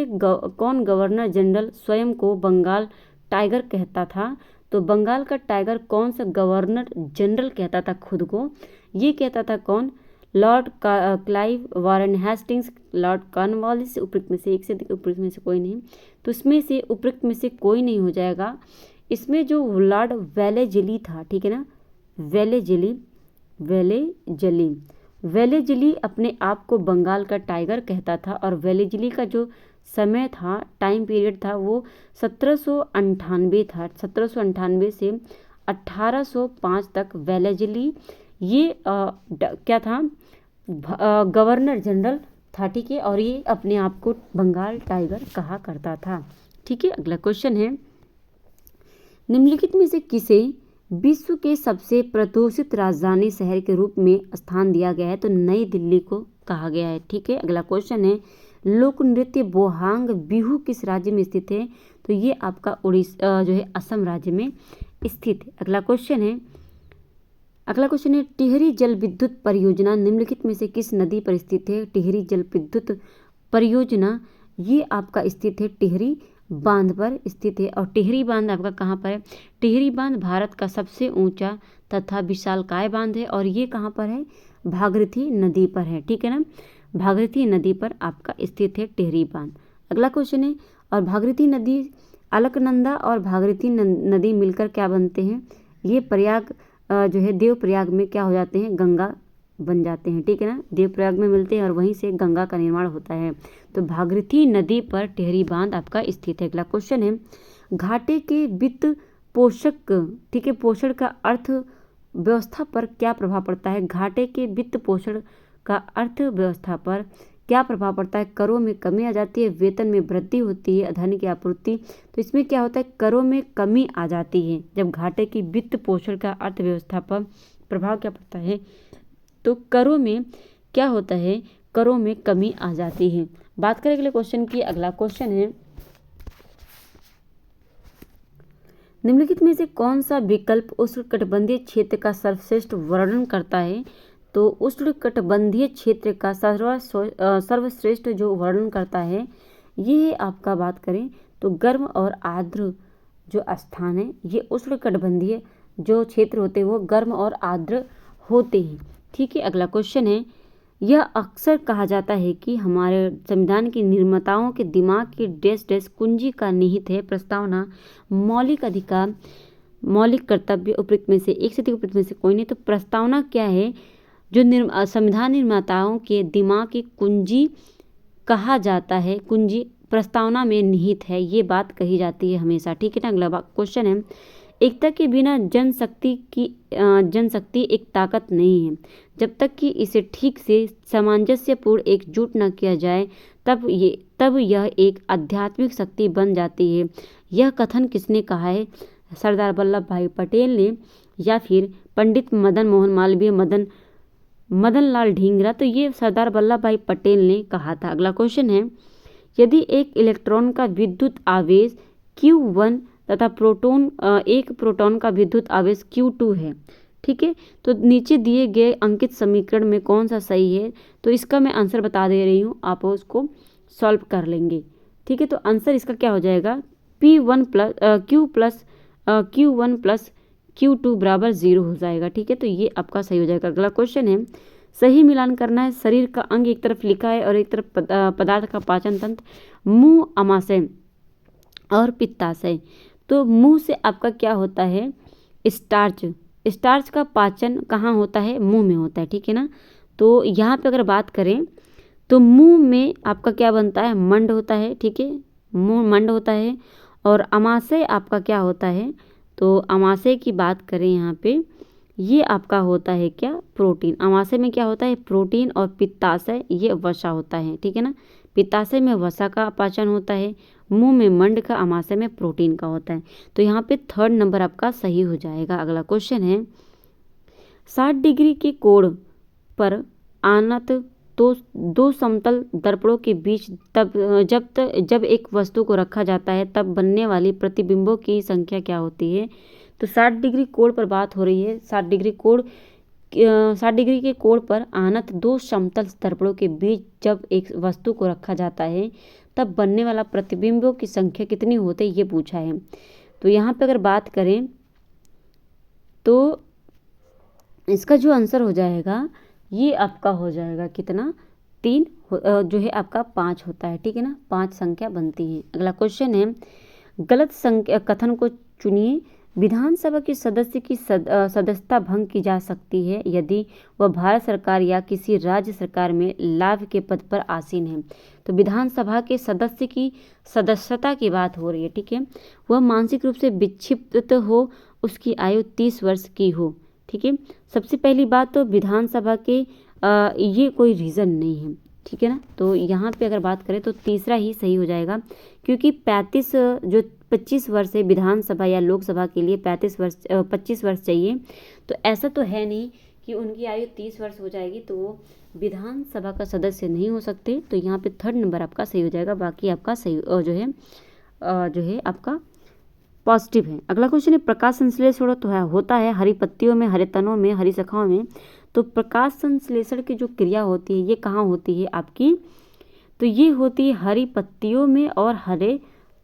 कौन गवर्नर जनरल स्वयं को बंगाल टाइगर कहता था? तो बंगाल का टाइगर कौन सा गवर्नर जनरल कहता था खुद को? ये कहता था कौन? Lord Clive, Warren Hastings, Lord Cornwallis. उपयुक्त में से एक से अधिक, उपयुक्त में से कोई नहीं। तो इसमें से उपयुक्त में से कोई नहीं हो जाएगा। इसमें जो लॉर्ड वेलेजली था, ठीक है ना, वेलेजली अपने आप को बंगाल का टाइगर कहता था। और वेलेजली का जो समय था, टाइम पीरियड था, वो 1798 था। 1798 से 1805 तक वेलेजली ये क्या था, गवर्नर जनरल था, ठीक है। और ये अपने आप को बंगाल टाइगर कहा करता था, ठीक है। अगला क्वेश्चन है, निम्नलिखित में से किसे विश्व के सबसे प्रदूषित राजधानी शहर के रूप में स्थान दिया गया है? तो नई दिल्ली को कहा गया है, ठीक है। अगला क्वेश्चन है, लोक नृत्य बोहांग बिहू किस राज्य में स्थित है? तो ये आपका उड़ीसा जो है असम राज्य में स्थित है। अगला क्वेश्चन है, टिहरी जल विद्युत परियोजना निम्नलिखित में से किस नदी पर स्थित है? टिहरी जल विद्युत परियोजना ये आपका स्थित है टिहरी बांध पर स्थित है। और टिहरी बांध आपका कहाँ पर है? टिहरी बांध भारत का सबसे ऊंचा तथा विशालकाय बांध है। और ये कहाँ पर है? भागीरथी नदी पर है, ठीक है ना। भागीरथी नदी पर आपका स्थित है टिहरी बांध। अगला क्वेश्चन है, और भागीरथी नदी, अलकनंदा और भागीरथी नदी मिलकर क्या बनते हैं? ये प्रयाग जो है देवप्रयाग में क्या हो जाते हैं? गंगा बन जाते हैं, ठीक है ना। देवप्रयाग में मिलते हैं और वहीं से गंगा का निर्माण होता है। तो भागीरथी नदी पर टिहरी बांध आपका स्थित है। अगला क्वेश्चन है, घाटे के वित्त पोषक, ठीक है, पोषण का अर्थव्यवस्था पर क्या प्रभाव पड़ता है? घाटे के वित्त पोषण का अर्थव्यवस्था पर क्या प्रभाव पड़ता है? करों में कमी आ जाती है, वेतन में वृद्धि होती है, धन की आपूर्ति। तो इसमें क्या होता है? करों में कमी आ जाती है। जब घाटे की वित्त पोषण का अर्थव्यवस्था पर प्रभाव क्या पड़ता है? तो करों में क्या होता है? करों में कमी आ जाती है। बात करें अगले क्वेश्चन की। अगला क्वेश्चन है, निम्नलिखित में से कौन सा विकल्प उष्णकटिबंधीय क्षेत्र का सर्वश्रेष्ठ वर्णन करता है? तो उष्णकटिबंधीय क्षेत्र का सर्वश्रेष्ठ जो वर्णन करता है, ये आपका बात करें तो गर्म और आर्द्र जो स्थान है, ये उष्णकटिबंधीय जो क्षेत्र होते हैं वो गर्म और आर्द्र होते हैं, ठीक है। अगला क्वेश्चन है, यह अक्सर कहा जाता है कि हमारे संविधान के निर्माताओं के दिमाग की डैश डैश कुंजी का निहित है प्रस्तावना, मौलिक अधिकार, मौलिक कर्तव्य, उपयुक्त में से एक से अधिक उपयुक्त में से कोई नहीं। तो प्रस्तावना क्या है? जो संविधान निर्माताओं के दिमाग की कुंजी कहा जाता है, कुंजी प्रस्तावना में निहित है, ये बात कही जाती है हमेशा, ठीक है ना। अगला क्वेश्चन है, एकता के बिना जनशक्ति एक ताकत नहीं है। जब तक कि इसे ठीक से सामंजस्यपूर्ण एकजुट न किया जाए तब यह एक आध्यात्मिक शक्ति बन जाती है। यह कथन किसने कहा है? सरदार वल्लभ भाई पटेल ने, या फिर पंडित मदन मोहन मालवीय, मदन लाल ढींगरा। तो ये सरदार वल्लभ भाई पटेल ने कहा था। अगला क्वेश्चन है, यदि एक इलेक्ट्रॉन का विद्युत आवेश Q1 तथा एक प्रोटॉन का विद्युत आवेश Q2 है, ठीक है, तो नीचे दिए गए अंकित समीकरण में कौन सा सही है? तो इसका मैं आंसर बता दे रही हूँ, आप उसको सॉल्व कर लेंगे, ठीक है। तो आंसर इसका क्या हो जाएगा? Q1 प्लस Q2 बराबर 0 हो जाएगा, ठीक है। तो ये आपका सही हो जाएगा। अगला क्वेश्चन है, सही मिलान करना है। शरीर का अंग एक तरफ लिखा है और एक तरफ पदार्थ का पाचन तंत्र, मुंह, अमाशय और पित्ताशय। तो मुंह से आपका क्या होता है? स्टार्च का पाचन कहाँ होता है? मुंह में होता है, ठीक है ना। तो यहाँ पे अगर बात करें तो मुंह में आपका क्या बनता है? मंड होता है, ठीक है, मुंह मंड होता है। और अमाशय आपका क्या होता है? तो अमाशय की बात करें यहाँ पे, ये आपका होता है क्या? प्रोटीन। अमाशय में क्या होता है? प्रोटीन। और पित्ताशय ये वसा होता है, ठीक है ना। पित्ताशय में वसा का पाचन होता है, मुंह में मंड का, अमाशय में प्रोटीन का होता है। तो यहाँ पे 3rd नंबर आपका सही हो जाएगा। अगला क्वेश्चन है, 60 डिग्री के कोण पर आनत तो दो समतल दर्पणों के बीच जब एक वस्तु को रखा जाता है तब बनने वाली प्रतिबिंबों की संख्या क्या होती है? तो 60 डिग्री कोण पर बात हो रही है। 60 डिग्री के कोण पर आनत दो समतल दर्पणों के बीच जब एक वस्तु को रखा जाता है तब बनने वाला प्रतिबिंबों की संख्या कितनी होती है, ये पूछा है। तो यहाँ पे अगर बात करें तो इसका जो आंसर हो जाएगा ये आपका हो जाएगा कितना? 3 जो है आपका 5 होता है, ठीक है ना। 5 संख्या बनती है। अगला क्वेश्चन है, गलत कथन को चुनिए। विधानसभा के सदस्य की सदस्यता भंग की जा सकती है यदि वह भारत सरकार या किसी राज्य सरकार में लाभ के पद पर आसीन है। तो विधानसभा के सदस्य की सदस्यता की बात हो रही है, ठीक है। वह मानसिक रूप से विक्षिप्त हो, उसकी आयु 30 वर्ष की हो, ठीक है। सबसे पहली बात तो विधानसभा के ये कोई रीज़न नहीं है, ठीक है ना। तो यहाँ पे अगर बात करें तो तीसरा ही सही हो जाएगा, क्योंकि 25 वर्ष है विधानसभा या लोकसभा के लिए 25 वर्ष चाहिए। तो ऐसा तो है नहीं कि उनकी आयु 30 वर्ष हो जाएगी तो वो विधानसभा का सदस्य नहीं हो सकते। तो यहाँ पे 3rd नंबर आपका सही हो जाएगा। बाकी आपका सही जो है आपका पॉजिटिव है। अगला क्वेश्चन है, प्रकाश संश्लेषण तो होता है हरी पत्तियों में, हरे तनों में, हरी शाखाओं में। तो प्रकाश संश्लेषण की जो क्रिया होती है ये कहाँ होती है आपकी? तो ये होती है हरी पत्तियों में और हरे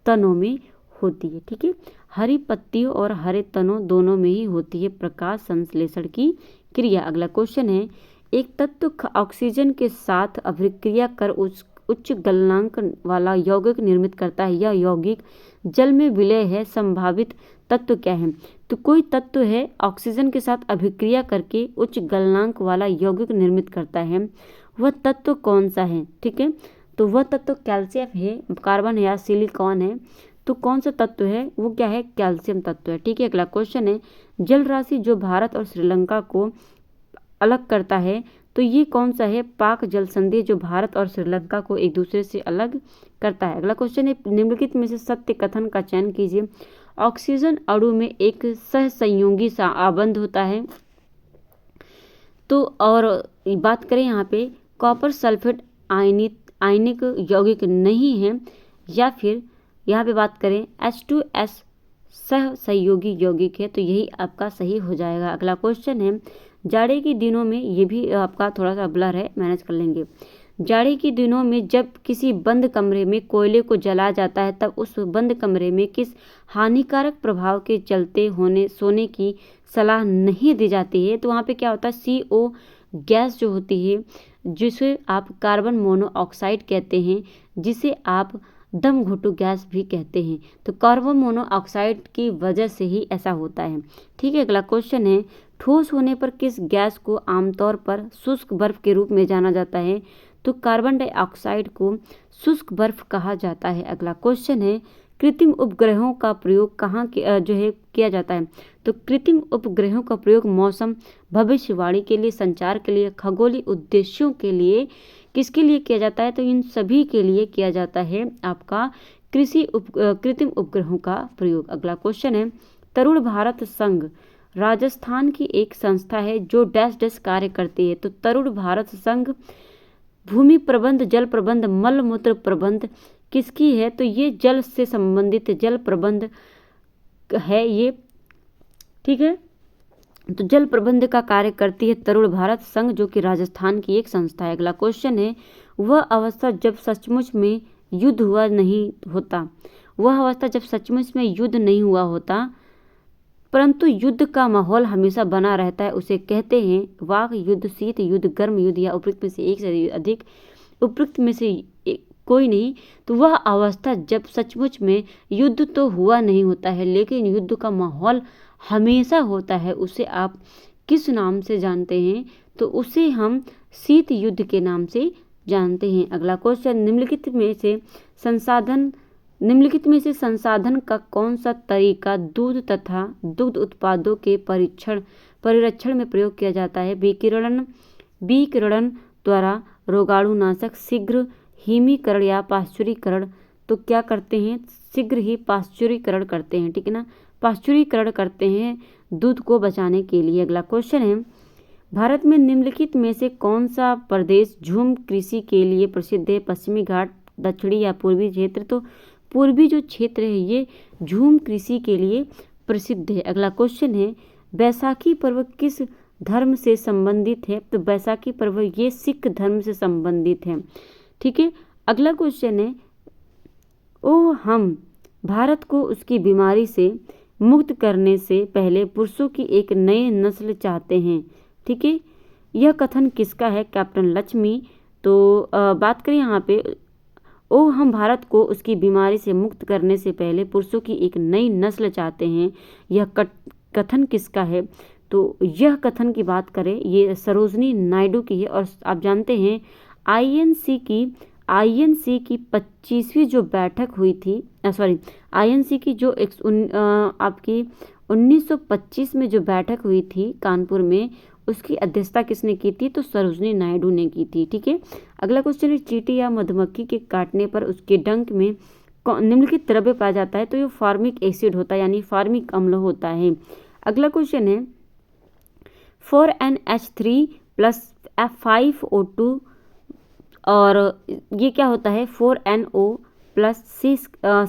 तनों में होती है, ठीक है। हरी पत्तियों और हरे तनों दोनों में ही होती है प्रकाश संश्लेषण की क्रिया। अगला क्वेश्चन है, एक तत्व ऑक्सीजन के साथ अभिक्रिया कर उच्च गलनांक वाला यौगिक निर्मित करता है। यह यौगिक जल में विलय है। संभावित तत्व क्या है? तो कोई तत्व है ऑक्सीजन के साथ अभिक्रिया करके उच्च गलनांक वाला यौगिक निर्मित करता है, वह तत्व कौन सा है? ठीक है, तो वह तत्व कैल्शियम है, कार्बन है या सिलिकॉन है। तो कौन सा तत्व है? वो क्या है? कैल्शियम तत्व है। ठीक है, अगला क्वेश्चन है, जल राशि जो भारत और श्रीलंका को अलग करता है, तो ये कौन सा है? पाक जल संधि जो भारत और श्रीलंका को एक दूसरे से अलग करता है। अगला क्वेश्चन है, निम्नलिखित में से सत्य कथन का चयन कीजिए। ऑक्सीजन अणु में एक सहसंयोगी सा आबंध होता है। तो और बात करें यहाँ पे कॉपर सल्फेट आयनिक यौगिक नहीं है, या फिर यहाँ पे बात करें H2S सहसंयोगी यौगिक है, तो यही आपका सही हो जाएगा। अगला क्वेश्चन है, जाड़े के दिनों में, ये भी आपका थोड़ा सा ब्लर है, मैनेज कर लेंगे। जाड़े के दिनों में जब किसी बंद कमरे में कोयले को जलाया जाता है, तब उस बंद कमरे में किस हानिकारक प्रभाव के चलते सोने की सलाह नहीं दी जाती है? तो वहाँ पे क्या होता है? CO गैस जो होती है, जिसे आप कार्बन मोनोऑक्साइड कहते हैं, जिसे आप दम घुटू गैस भी कहते हैं। तो कार्बन मोनोऑक्साइड की वजह से ही ऐसा होता है। ठीक है, अगला क्वेश्चन है, ठोस होने पर किस गैस को आमतौर पर शुष्क बर्फ के रूप में जाना जाता है? तो कार्बन डाइऑक्साइड को शुष्क बर्फ कहा जाता है। अगला क्वेश्चन है, कृत्रिम उपग्रहों का प्रयोग कहाँ किया जाता है? तो कृत्रिम उपग्रहों का प्रयोग मौसम भविष्यवाणी के लिए, संचार के लिए, खगोलीय उद्देश्यों के लिए, किसके लिए किया जाता है? तो इन सभी के लिए किया जाता है आपका कृत्रिम उपग्रहों का प्रयोग। अगला क्वेश्चन है, तरुण भारत संघ राजस्थान की एक संस्था है जो डैश डैश कार्य करती है। तो तरुण भारत संघ भूमि प्रबंध, जल प्रबंध, मल मूत्र प्रबंध किसकी है? तो ये जल से संबंधित जल प्रबंध है ये। ठीक है, तो जल प्रबंध का कार्य करती है तरुण भारत संघ, जो कि राजस्थान की एक संस्था है। अगला क्वेश्चन है, वह अवस्था जब सचमुच में युद्ध हुआ नहीं होता, वह अवस्था जब सचमुच में युद्ध नहीं हुआ होता परंतु युद्ध का माहौल हमेशा बना रहता है, उसे कहते हैं वाक युद्ध, शीत युद्ध, गर्म युद्ध, या उपयुक्त में से एक से अधिक, उपयुक्त में से कोई नहीं। तो वह अवस्था जब सचमुच में युद्ध तो हुआ नहीं होता है, लेकिन युद्ध का माहौल हमेशा होता है, उसे आप किस नाम से जानते हैं? तो उसे हम शीत युद्ध के नाम से जानते हैं। अगला क्वेश्चन, निम्नलिखित में से संसाधन का कौन सा तरीका दूध तथा दुग्ध उत्पादों के परिरक्षण में प्रयोग किया जाता है? विकिरण द्वारा रोगाणुनाशक, शीघ्र हिमीकरण या पाश्चुरीकरण। तो क्या करते हैं? शीघ्र ही पाश्चुरीकरण करते हैं। ठीक है ना, पाश्चुरीकरण करते हैं दूध को बचाने के लिए। अगला क्वेश्चन है, भारत में निम्नलिखित में से कौन सा प्रदेश झूम कृषि के लिए प्रसिद्ध है? पश्चिमी घाट, दक्षिणी या पूर्वी क्षेत्र? तो पूर्वी जो क्षेत्र है ये झूम कृषि के लिए प्रसिद्ध है। अगला क्वेश्चन है, बैसाखी पर्व किस धर्म से संबंधित है? तो बैसाखी पर्व ये सिख धर्म से संबंधित है। ठीक है, अगला क्वेश्चन है, हम भारत को उसकी बीमारी से मुक्त करने से पहले पुरुषों की एक नई नस्ल चाहते हैं। ठीक है, यह कथन किसका है? कैप्टन लक्ष्मी। तो बात करें यहाँ पे, हम भारत को उसकी बीमारी से मुक्त करने से पहले पुरुषों की एक नई नस्ल चाहते हैं, यह कथन किसका है? तो यह कथन की बात करें, ये सरोजनी नायडू की है। और आप जानते हैं आईएनसी की 25वीं जो बैठक हुई थी, आईएनसी की जो आपकी 1925 में जो बैठक हुई थी कानपुर में, उसकी अध्यक्षता किसने की थी? तो सरोजनी नायडू ने की थी। ठीक है, अगला क्वेश्चन है, चींटी या मधुमक्खी के काटने पर उसके डंक में निम्नलिखित द्रव्य पाया जाता है? तो ये फार्मिक एसिड होता है, यानी फार्मिक अम्ल होता है। अगला क्वेश्चन है, 4NH3 + F5O2 और ये क्या होता है? 4NO +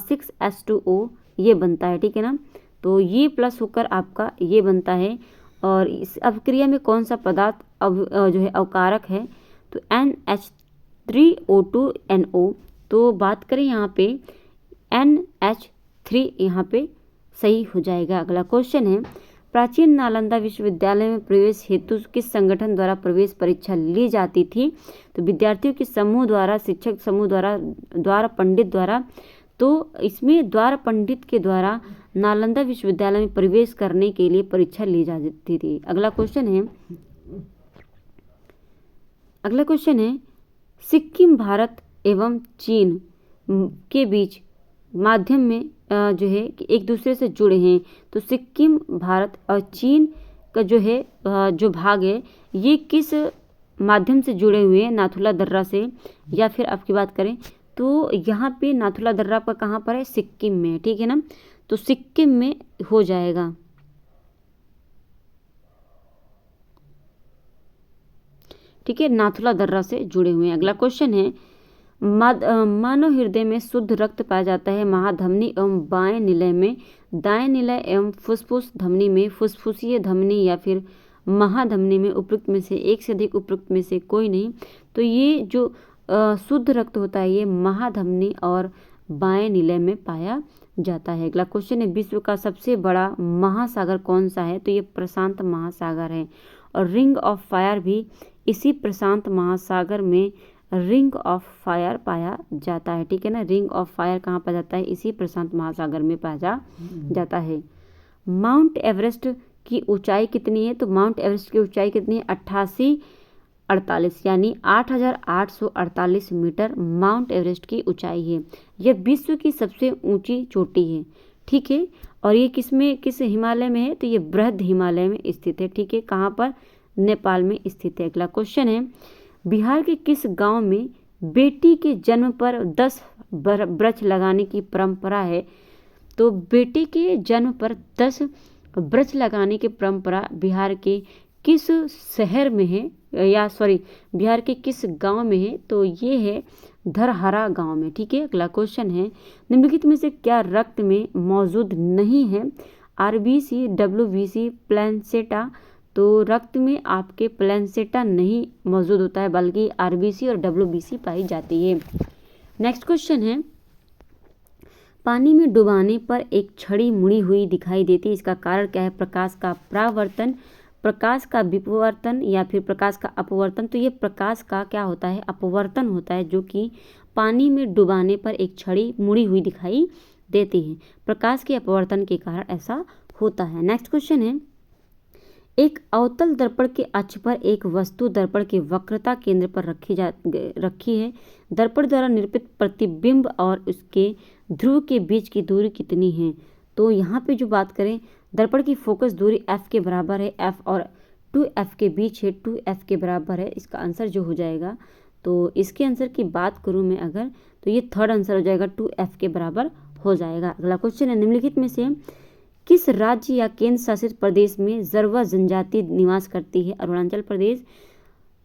6H2O ये बनता है। ठीक है ना, तो ये प्लस होकर आपका ये बनता है। और इस अभिक्रिया में कौन सा पदार्थ जो है अवकारक है? तो NH3O2NO। तो बात करें यहाँ पे NH3 यहाँ पे सही हो जाएगा। अगला क्वेश्चन है, प्राचीन नालंदा विश्वविद्यालय में प्रवेश हेतु किस संगठन द्वारा प्रवेश परीक्षा ली जाती थी? तो विद्यार्थियों के समूह द्वारा, शिक्षक समूह द्वारा पंडित द्वारा। तो इसमें द्वार पंडित के द्वारा नालंदा विश्वविद्यालय में प्रवेश करने के लिए परीक्षा ली जाती थी। अगला क्वेश्चन है सिक्किम भारत एवं चीन के बीच माध्यम में जो है कि एक दूसरे से जुड़े हैं। तो सिक्किम भारत और चीन का जो है जो भाग है ये किस माध्यम से जुड़े हुए हैं? नाथुला दर्रा से, या फिर आपकी बात करें तो यहाँ पे नाथुला दर्रा का कहाँ पर है? सिक्किम में, ठीक है ना। तो सिक्किम में हो जाएगा। ठीक है, नाथुला दर्रा से जुड़े हुए हैं। अगला क्वेश्चन है मानव हृदय में शुद्ध रक्त पाया जाता है महाधमनी एवं बाएं निलय में, दाएं निलय एवं फुसफुस धमनी में, फुसफुसीय धमनी या फिर महाधमनी में, उपयुक्त में से एक से अधिक, उपयुक्त में से कोई नहीं। तो ये जो शुद्ध रक्त होता है ये महाधमनी और बाएं निलय में पाया जाता है। अगला क्वेश्चन है विश्व का सबसे बड़ा महासागर कौन सा है? तो ये प्रशांत महासागर है और रिंग ऑफ फायर भी इसी प्रशांत महासागर में रिंग ऑफ फायर पाया जाता है। ठीक है ना, रिंग ऑफ फायर कहाँ पाया जाता है? इसी प्रशांत महासागर में पाया जाता है। माउंट एवरेस्ट की ऊंचाई कितनी है? तो माउंट एवरेस्ट की ऊंचाई कितनी है? 8848 यानी 8848 मीटर माउंट एवरेस्ट की ऊंचाई है। यह विश्व की सबसे ऊंची चोटी है। ठीक है, और ये किस हिमालय में है? तो ये बृहद हिमालय में स्थित है। ठीक है, कहाँ पर? नेपाल में स्थित है। अगला क्वेश्चन है बिहार के किस गांव में बेटी के जन्म पर 10 वृक्ष लगाने की परंपरा है? तो बेटी के जन्म पर 10 वृक्ष लगाने की परंपरा बिहार के किस शहर में है, या बिहार के किस गांव में है? तो ये है धरहरा गांव में। ठीक है, अगला क्वेश्चन है निम्नलिखित में से क्या रक्त में मौजूद नहीं है? RBC, WBC, placenta. तो रक्त में आपके प्लेसेंटा नहीं मौजूद होता है, बल्कि आरबीसी और डब्ल्यूबीसी पाई जाती है। नेक्स्ट क्वेश्चन है पानी में डुबाने पर एक छड़ी मुड़ी हुई दिखाई देती है, इसका कारण क्या है? प्रकाश का परावर्तन, प्रकाश का विपवर्तन या फिर प्रकाश का अपवर्तन। तो ये प्रकाश का क्या होता है? अपवर्तन होता है, जो कि पानी में डुबाने पर एक छड़ी मुड़ी हुई दिखाई देती है। प्रकाश के अपवर्तन के कारण ऐसा होता है। नेक्स्ट क्वेश्चन है एक अवतल दर्पण के अक्ष पर एक वस्तु दर्पण के वक्रता केंद्र पर रखी है। दर्पण द्वारा निरूपित प्रतिबिंब और उसके ध्रुव के बीच की दूरी कितनी है? तो यहाँ पे जो बात करें दर्पण की फोकस दूरी f के बराबर है, f और 2f के बीच है, 2f के बराबर है। इसका आंसर जो हो जाएगा, तो इसके आंसर की बात करूँ मैं अगर, तो ये थर्ड आंसर हो जाएगा, 2f के बराबर हो जाएगा। अगला क्वेश्चन है निम्नलिखित में से किस राज्य या केंद्र शासित प्रदेश में जरवा जनजाति निवास करती है? अरुणाचल प्रदेश,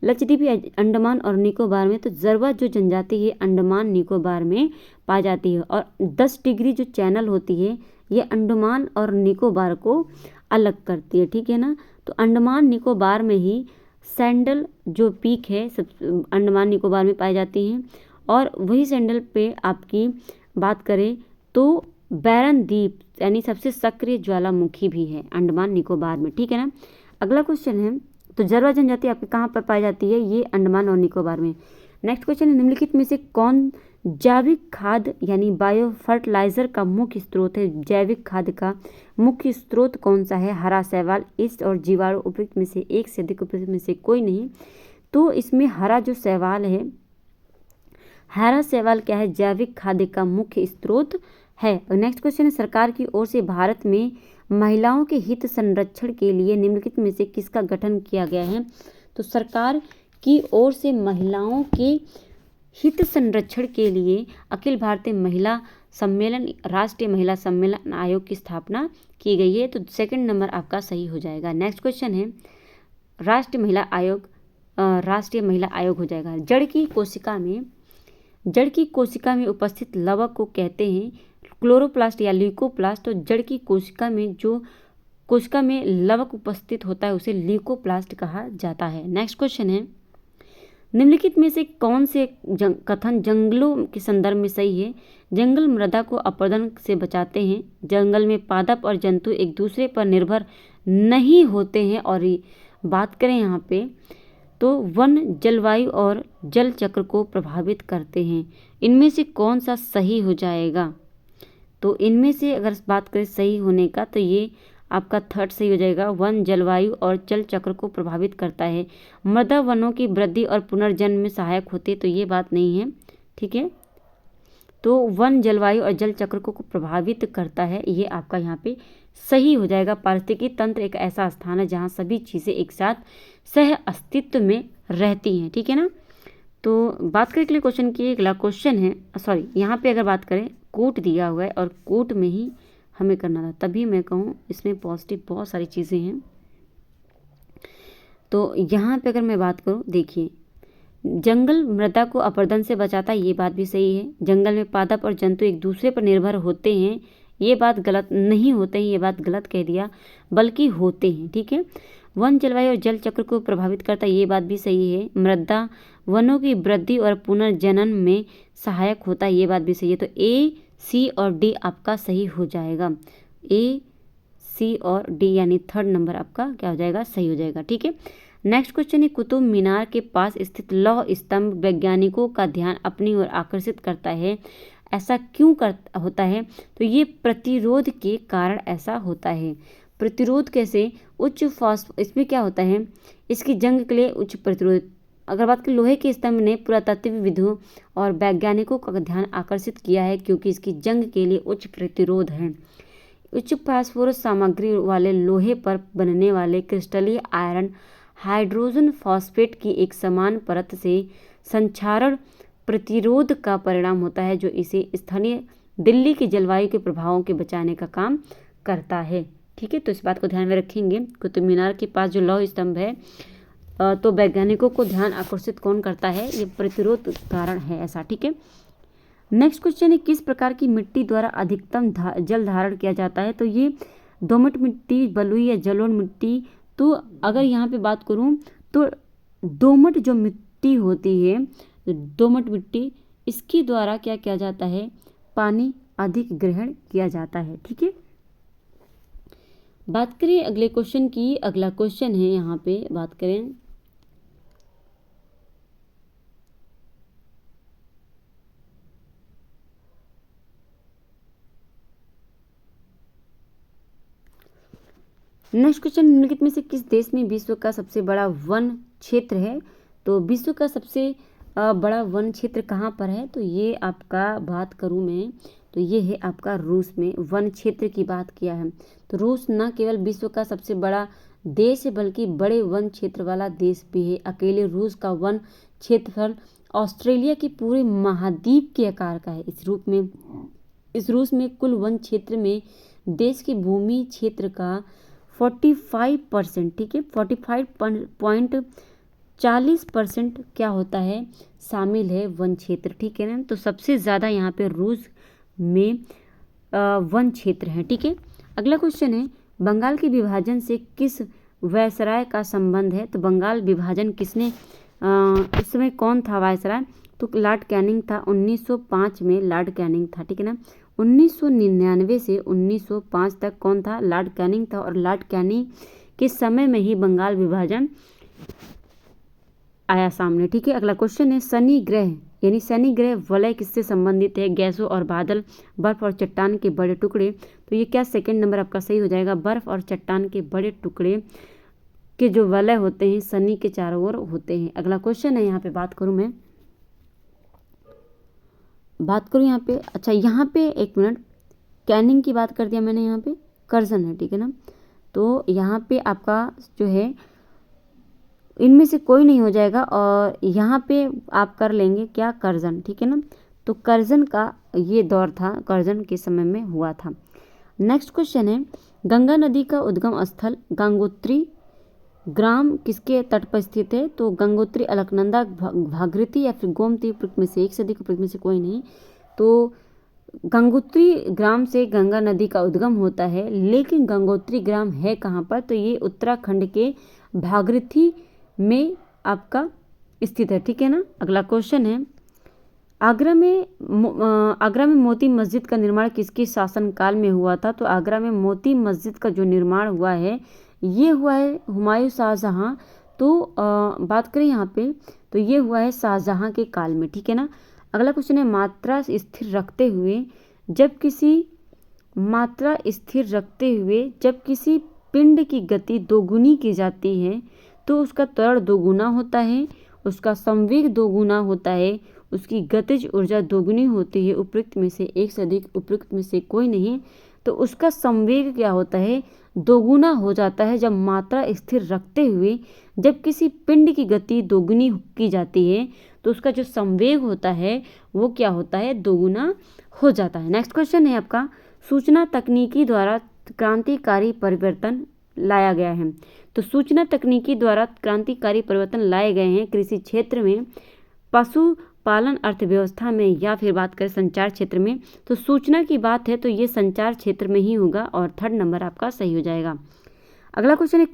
लक्षद्वीप या अंडमान और निकोबार में। तो जरवा जो जनजाति है अंडमान निकोबार में पाई जाती है, और 10 डिग्री जो चैनल होती है ये अंडमान और निकोबार को अलग करती है। ठीक है ना, तो अंडमान निकोबार में ही सैंडल जो पीक है सब अंडमान निकोबार में पाई जाती हैं, और वही सैंडल पे आपकी बात करें तो बैरन द्वीप यानी सबसे सक्रिय ज्वालामुखी भी है अंडमान निकोबार में। ठीक है ना, अगला क्वेश्चन है तो जरवा जनजाति आपके कहाँ पर पाई जाती है? ये अंडमान और निकोबार में। नेक्स्ट क्वेश्चन है निम्नलिखित में से कौन जैविक खाद यानी बायो फर्टिलाइजर का मुख्य स्रोत है? जैविक खाद का मुख्य स्रोत कौन सा है? हरा शैवाल, ईस्ट और जीवाणु, उपयुक्त में से एक से अधिक, उपयुक्त में से कोई नहीं। तो इसमें हरा जो शैवाल है, हरा शैवाल क्या है? जैविक खाद का मुख्य स्रोत है। नेक्स्ट क्वेश्चन है सरकार की ओर से भारत में महिलाओं के हित संरक्षण के लिए निम्नलिखित में से किसका गठन किया गया है? तो सरकार की ओर से महिलाओं के हित संरक्षण के लिए अखिल भारतीय महिला सम्मेलन, राष्ट्रीय महिला सम्मेलन आयोग की स्थापना की गई है। तो सेकंड नंबर आपका सही हो जाएगा। नेक्स्ट क्वेश्चन है राष्ट्रीय महिला आयोग हो जाएगा। जड़ की कोशिका में उपस्थित लवक को कहते हैं क्लोरोप्लास्ट या ल्यूकोप्लास्ट। तो जड़ की कोशिका में लवक उपस्थित होता है उसे ल्यूकोप्लास्ट कहा जाता है। नेक्स्ट क्वेश्चन है निम्नलिखित में से कौन से कथन जंगलों के संदर्भ में सही है? जंगल मृदा को अपरदन से बचाते हैं, जंगल में पादप और जंतु एक दूसरे पर निर्भर नहीं होते हैं। और बात करें यहाँ पे तो वन जलवायु और जल चक्र को प्रभावित करते हैं। इनमें से कौन सा सही हो जाएगा? तो इनमें से अगर बात करें सही होने का तो ये आपका थर्ड सही हो जाएगा। वन जलवायु और जल चक्र को प्रभावित करता है। मृदा वनों की वृद्धि और पुनर्जन्म में सहायक होते, तो ये बात नहीं है। ठीक है, तो वन जलवायु और जल चक्र को प्रभावित करता है, ये आपका यहाँ पे सही हो जाएगा। पारिस्थितिकी तंत्र एक ऐसा स्थान है जहाँ सभी चीज़ें एक साथ सह अस्तित्व में रहती हैं। ठीक है ना। तो बात करें अगले क्वेश्चन की, अगला क्वेश्चन है, सॉरी यहाँ पे अगर बात करें कोट दिया हुआ है और कोट में ही हमें करना था, तभी मैं कहूँ इसमें पॉजिटिव बहुत सारी चीज़ें हैं। तो यहाँ पे अगर मैं बात करूँ, देखिए जंगल मृदा को अपरदन से बचाता है, ये बात भी सही है। जंगल में पादप और जंतु एक दूसरे पर निर्भर होते हैं, ये बात गलत नहीं होते हैं, ये बात गलत कह दिया, बल्कि होते हैं। ठीक है। वन जलवायु और जल चक्र को प्रभावित करता है, ये बात भी सही है। मृदा वनों की वृद्धि और पुनर्जनन में सहायक होता है, ये बात भी सही है। तो ए, सी और डी आपका सही हो जाएगा। ए, सी और डी यानी थर्ड नंबर आपका क्या हो जाएगा? सही हो जाएगा। ठीक है। नेक्स्ट क्वेश्चन है, कुतुब मीनार के पास स्थित लौह स्तंभ वैज्ञानिकों का ध्यान अपनी ओर आकर्षित करता है, ऐसा क्यों होता है? तो ये प्रतिरोध के कारण ऐसा होता है। प्रतिरोध कैसे? उच्च इसमें क्या होता है, इसकी जंग के लिए उच्च प्रतिरोध। अगर बात करें लोहे के स्तंभ ने पुरातात्विकविदों और वैज्ञानिकों का ध्यान आकर्षित किया है क्योंकि इसकी जंग के लिए उच्च प्रतिरोध है। उच्च फास्फोरस सामग्री वाले लोहे पर बनने वाले क्रिस्टलीय आयरन हाइड्रोजन फॉस्फेट की एक समान परत से संक्षारण प्रतिरोध का परिणाम होता है, जो इसे स्थानीय दिल्ली की जलवायु के प्रभावों के बचाने का काम करता है। ठीक है, तो इस बात को ध्यान में रखेंगे। कुतुब मीनार के पास जो लौह स्तंभ है, तो वैज्ञानिकों को ध्यान आकर्षित कौन करता है? ये प्रतिरोध कारण है ऐसा। ठीक है। नेक्स्ट क्वेश्चन है, किस प्रकार की मिट्टी द्वारा अधिकतम जल धारण किया जाता है? तो ये दोमट मिट्टी, बलुई या जलोढ़ मिट्टी। तो अगर यहाँ पे बात करूँ तो दोमट जो मिट्टी होती है, दोमट मिट्टी, इसके द्वारा क्या किया जाता है? पानी अधिक ग्रहण किया जाता है। ठीक है। बात करें अगले क्वेश्चन की, अगला क्वेश्चन है यहाँ पे बात करें, नेक्स्ट क्वेश्चन, निम्नलिखित में से किस देश में विश्व का सबसे बड़ा वन क्षेत्र है? तो विश्व का सबसे बड़ा वन क्षेत्र कहाँ पर है? तो ये आपका बात करूँ मैं तो ये है आपका रूस में वन क्षेत्र की बात किया है। तो रूस न केवल विश्व का सबसे बड़ा देश है बल्कि बड़े वन क्षेत्र वाला देश भी है। अकेले रूस का वन क्षेत्रफल ऑस्ट्रेलिया के पूरे महाद्वीप के आकार का है। इस रूस में कुल वन क्षेत्र में देश की भूमि क्षेत्र का 45%, ठीक है, 45.40% क्या होता है? शामिल है वन क्षेत्र। ठीक है ना। तो सबसे ज़्यादा यहाँ पे रूस में वन क्षेत्र है। ठीक है। अगला क्वेश्चन है, बंगाल के विभाजन से किस वायसराय का संबंध है? तो बंगाल विभाजन किसने उस समय कौन था वायसराय? तो लॉर्ड कैनिंग था। 1905 में लॉर्ड कैनिंग था। ठीक है ना। 1999 से 1905 तक कौन था? लॉर्ड कैनिंग था। और लॉर्ड कैनिंग के समय में ही बंगाल विभाजन आया सामने। ठीक है। अगला क्वेश्चन है, शनि ग्रह यानी शनि ग्रह वलय किससे संबंधित है? गैसों और बादल, बर्फ और चट्टान के बड़े टुकड़े। तो ये क्या सेकंड नंबर आपका सही हो जाएगा? बर्फ और चट्टान के बड़े टुकड़े के जो वलय होते हैं शनि के चारों ओर होते हैं। अगला क्वेश्चन है, यहाँ पे बात करूँ यहाँ पे, अच्छा यहाँ पे एक मिनट, कैनिंग की बात कर दिया मैंने, यहाँ पे कर्जन है। ठीक है ना। तो यहाँ पे आपका जो है इनमें से कोई नहीं हो जाएगा और यहाँ पे आप कर लेंगे क्या? कर्जन। ठीक है ना। तो कर्जन का ये दौर था, कर्जन के समय में हुआ था। नेक्स्ट क्वेश्चन है, गंगा नदी का उद्गम स्थल गंगोत्री ग्राम किसके तट पर स्थित है? तो गंगोत्री, अलकनंदा, भागीरथी या फिर गोमती उपयुक्त में से एक से अधिक, उपयुक्त में से कोई नहीं। तो गंगोत्री ग्राम से गंगा नदी का उद्गम होता है, लेकिन गंगोत्री ग्राम है कहाँ पर? तो ये उत्तराखंड के भागीरथी में आपका स्थित है। ठीक है ना। अगला क्वेश्चन है, आगरा में मोती मस्जिद का निर्माण किसके शासनकाल में हुआ था? तो आगरा में मोती मस्जिद का जो निर्माण हुआ है ये हुआ है हुमायूं शाहजहां। तो बात करें यहाँ पे तो ये हुआ है शाहजहां के काल में, ठीक है ना। अगला क्वेश्चन है मात्रा स्थिर रखते हुए जब किसी पिंड की गति दोगुनी की जाती है तो उसका त्वरण दोगुना होता है, उसका संवेग दोगुना होता है, उसकी गतिज ऊर्जा दोगुनी होती है, उपयुक्त में से एक से अधिक, उपयुक्त में से कोई नहीं। तो उसका संवेग क्या होता है, दोगुना हो जाता है जब मात्रा स्थिर रखते हुए जब किसी पिंड की गति दोगुनी की जाती है तो उसका जो संवेग होता है वो क्या होता है, दोगुना हो जाता है। नेक्स्ट क्वेश्चन है आपका, सूचना तकनीकी द्वारा क्रांतिकारी परिवर्तन लाया गया है। तो सूचना तकनीकी द्वारा क्रांतिकारी परिवर्तन लाए गए हैं कृषि क्षेत्र में, पशुपालन अर्थव्यवस्था में, या फिर बात करें संचार क्षेत्र में। तो सूचना की बात है तो ये संचार क्षेत्र में ही होगा और थर्ड नंबर आपका सही हो जाएगा। अगला क्वेश्चन है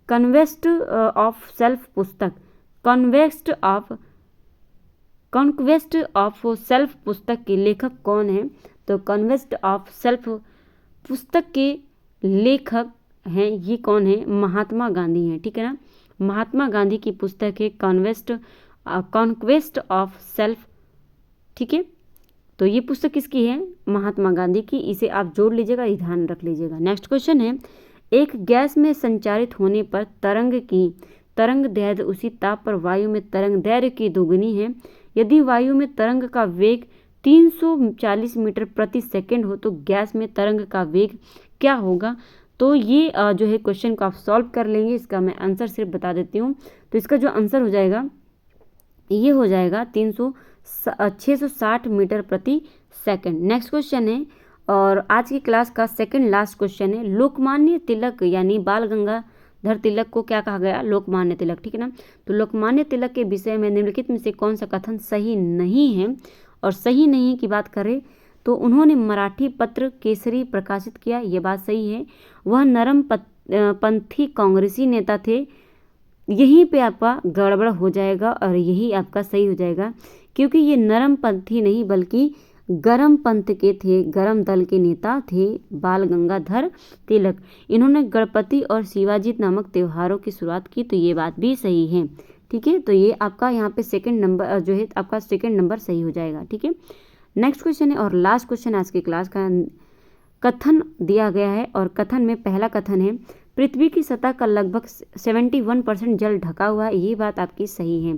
कन्वेस्ट ऑफ सेल्फ पुस्तक, कॉन्क्वेस्ट ऑफ सेल्फ पुस्तक के लेखक कौन है। तो कन्वेस्ट ऑफ सेल्फ पुस्तक के लेखक हैं, ये कौन है, महात्मा गांधी हैं, ठीक है ना। महात्मा गांधी की पुस्तक है कॉन्क्वेस्ट ऑफ सेल्फ, ठीक है। तो ये पुस्तक किसकी है, महात्मा गांधी की। इसे आप जोड़ लीजिएगा, ध्यान रख लीजिएगा। नेक्स्ट क्वेश्चन है, एक गैस में संचारित होने पर तरंग दैर्घ्य उसी ताप पर वायु में तरंग दैर्घ्य की दोगुनी है। यदि वायु में तरंग का वेग 340 मीटर प्रति सेकंड हो तो गैस में तरंग का वेग क्या होगा। तो ये जो है क्वेश्चन को आप सॉल्व कर लेंगे। इसका मैं आंसर सिर्फ बता देती हूँ। तो इसका जो आंसर हो जाएगा ये हो जाएगा 660 मीटर प्रति सेकंड। नेक्स्ट क्वेश्चन है और आज की क्लास का सेकंड लास्ट क्वेश्चन है, लोकमान्य तिलक यानी बाल गंगाधर तिलक को क्या कहा गया, लोकमान्य तिलक, ठीक है ना। तो लोकमान्य तिलक के विषय में निम्नलिखित में से कौन सा कथन सही नहीं है। और सही नहीं की बात करें तो उन्होंने मराठी पत्र केसरी प्रकाशित किया, ये बात सही है। वह नरम पंथी कांग्रेसी नेता थे, यहीं पे आपका गड़बड़ हो जाएगा और यही आपका सही हो जाएगा, क्योंकि ये नरम पंथी नहीं बल्कि गरम पंथ के थे, गरम दल के नेता थे बाल गंगाधर तिलक। इन्होंने गणपति और शिवाजी नामक त्योहारों की शुरुआत की, तो ये बात भी सही है, ठीक है। तो ये आपका यहाँ पे सेकंड नंबर जो है आपका सेकंड नंबर सही हो जाएगा, ठीक है। नेक्स्ट क्वेश्चन है और लास्ट क्वेश्चन आज की क्लास का, कथन दिया गया है और कथन में पहला कथन है, पृथ्वी की सतह का लगभग 71% जल ढका हुआ है, ये बात आपकी सही है।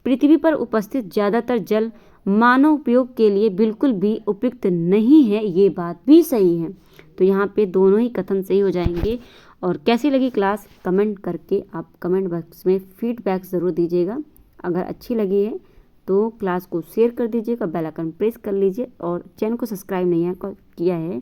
पृथ्वी पर उपस्थित ज़्यादातर जल मानव उपयोग के लिए बिल्कुल भी उपयुक्त नहीं है, ये बात भी सही है। तो यहाँ पे दोनों ही कथन सही हो जाएंगे। और कैसी लगी क्लास कमेंट करके आप कमेंट बॉक्स में फीडबैक ज़रूर दीजिएगा। अगर अच्छी लगी है तो क्लास को शेयर कर दीजिएगा, बेल आइकन प्रेस कर लीजिए और चैनल को सब्सक्राइब नहीं किया है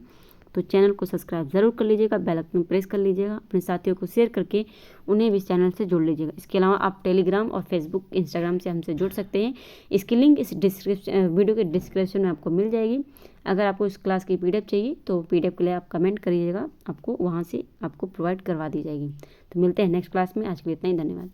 तो चैनल को सब्सक्राइब ज़रूर कर लीजिएगा, बेल आइकन प्रेस कर लीजिएगा, अपने साथियों को शेयर करके उन्हें भी इस चैनल से जोड़ लीजिएगा। इसके अलावा आप टेलीग्राम और फेसबुक इंस्टाग्राम से हमसे जुड़ सकते हैं। इसकी लिंक इस वीडियो के डिस्क्रिप्शन में आपको मिल जाएगी। अगर आपको इस क्लास की PDF चाहिए तो PDF के लिए आप कमेंट करिएगा, आपको वहाँ से आपको प्रोवाइड करवा दी जाएगी। तो मिलते हैं नेक्स्ट क्लास में, आज के लिए इतना ही, धन्यवाद।